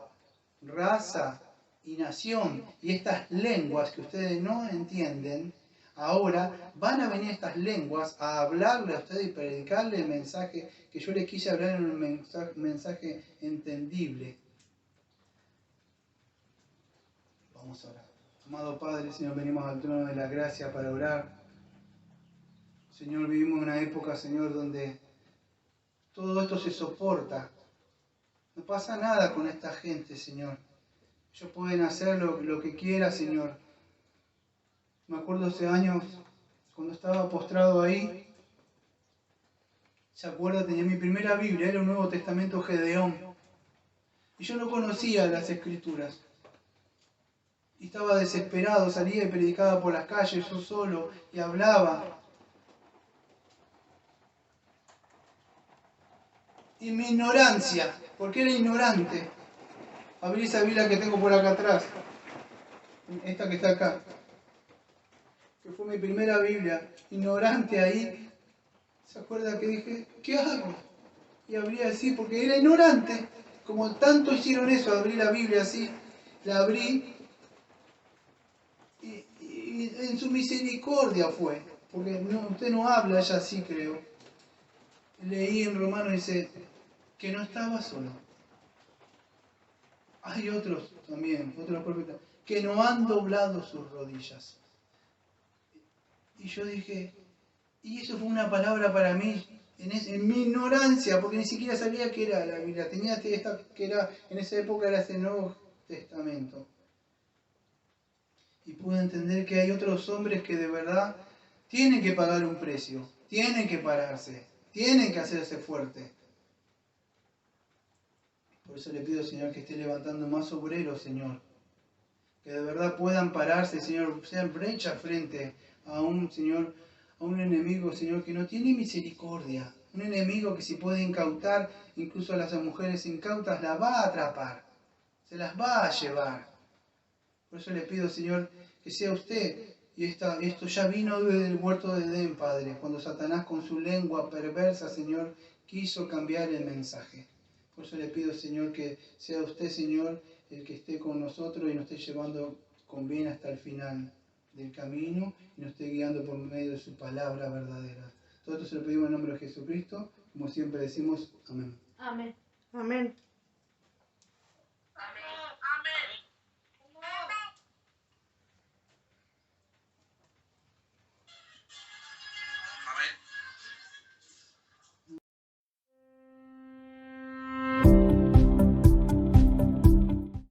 raza y nación. Y estas lenguas que ustedes no entienden, ahora van a venir estas lenguas a hablarle a ustedes y predicarle el mensaje que yo les quise hablar en un mensaje entendible. Vamos a orar. Amado Padre, Señor, venimos al trono de la gracia para orar. Señor, vivimos en una época, Señor, donde todo esto se soporta. No pasa nada con esta gente, Señor. Ellos pueden hacer lo que quieran, Señor. Me acuerdo hace años, cuando estaba postrado ahí, ¿se acuerda? Tenía mi primera Biblia, era un Nuevo Testamento Gedeón. Y yo no conocía las Escrituras. Y estaba desesperado, salía y predicaba por las calles yo solo y hablaba. Y mi ignorancia, porque era ignorante. Abrí esa Biblia que tengo por acá atrás, esta que está acá, que fue mi primera Biblia, ignorante ahí. ¿Se acuerda que dije, qué hago? Y abrí así, porque era ignorante. Como tanto hicieron eso, abrí la Biblia así, la abrí y en su misericordia fue, porque usted no habla ya así, creo. Leí en Romanos, dice, que no estaba solo. Hay otros también, otros profetas, que no han doblado sus rodillas. Y yo dije, y eso fue una palabra para mí, en mi ignorancia, porque ni siquiera sabía qué era la Biblia. Tenía esta, que era, en esa época era ese Nuevo Testamento. Y pude entender que hay otros hombres que de verdad tienen que pagar un precio, tienen que pararse, tienen que hacerse fuertes. Por eso le pido, Señor, que esté levantando más obreros, Señor. Que de verdad puedan pararse, Señor, sean brecha frente a un, Señor, a un enemigo, Señor, que no tiene misericordia. Un enemigo que si puede incautar, incluso a las mujeres incautas, las va a atrapar. Se las va a llevar. Por eso le pido, Señor, que sea usted. Y esto ya vino desde el huerto de Edén, Padre, cuando Satanás con su lengua perversa, Señor, quiso cambiar el mensaje. Por eso le pido, Señor, que sea usted, Señor, el que esté con nosotros y nos esté llevando con bien hasta el final del camino y nos esté guiando por medio de su palabra verdadera. Todo esto se lo pedimos en nombre de Jesucristo, como siempre decimos, amén. Amén. Amén.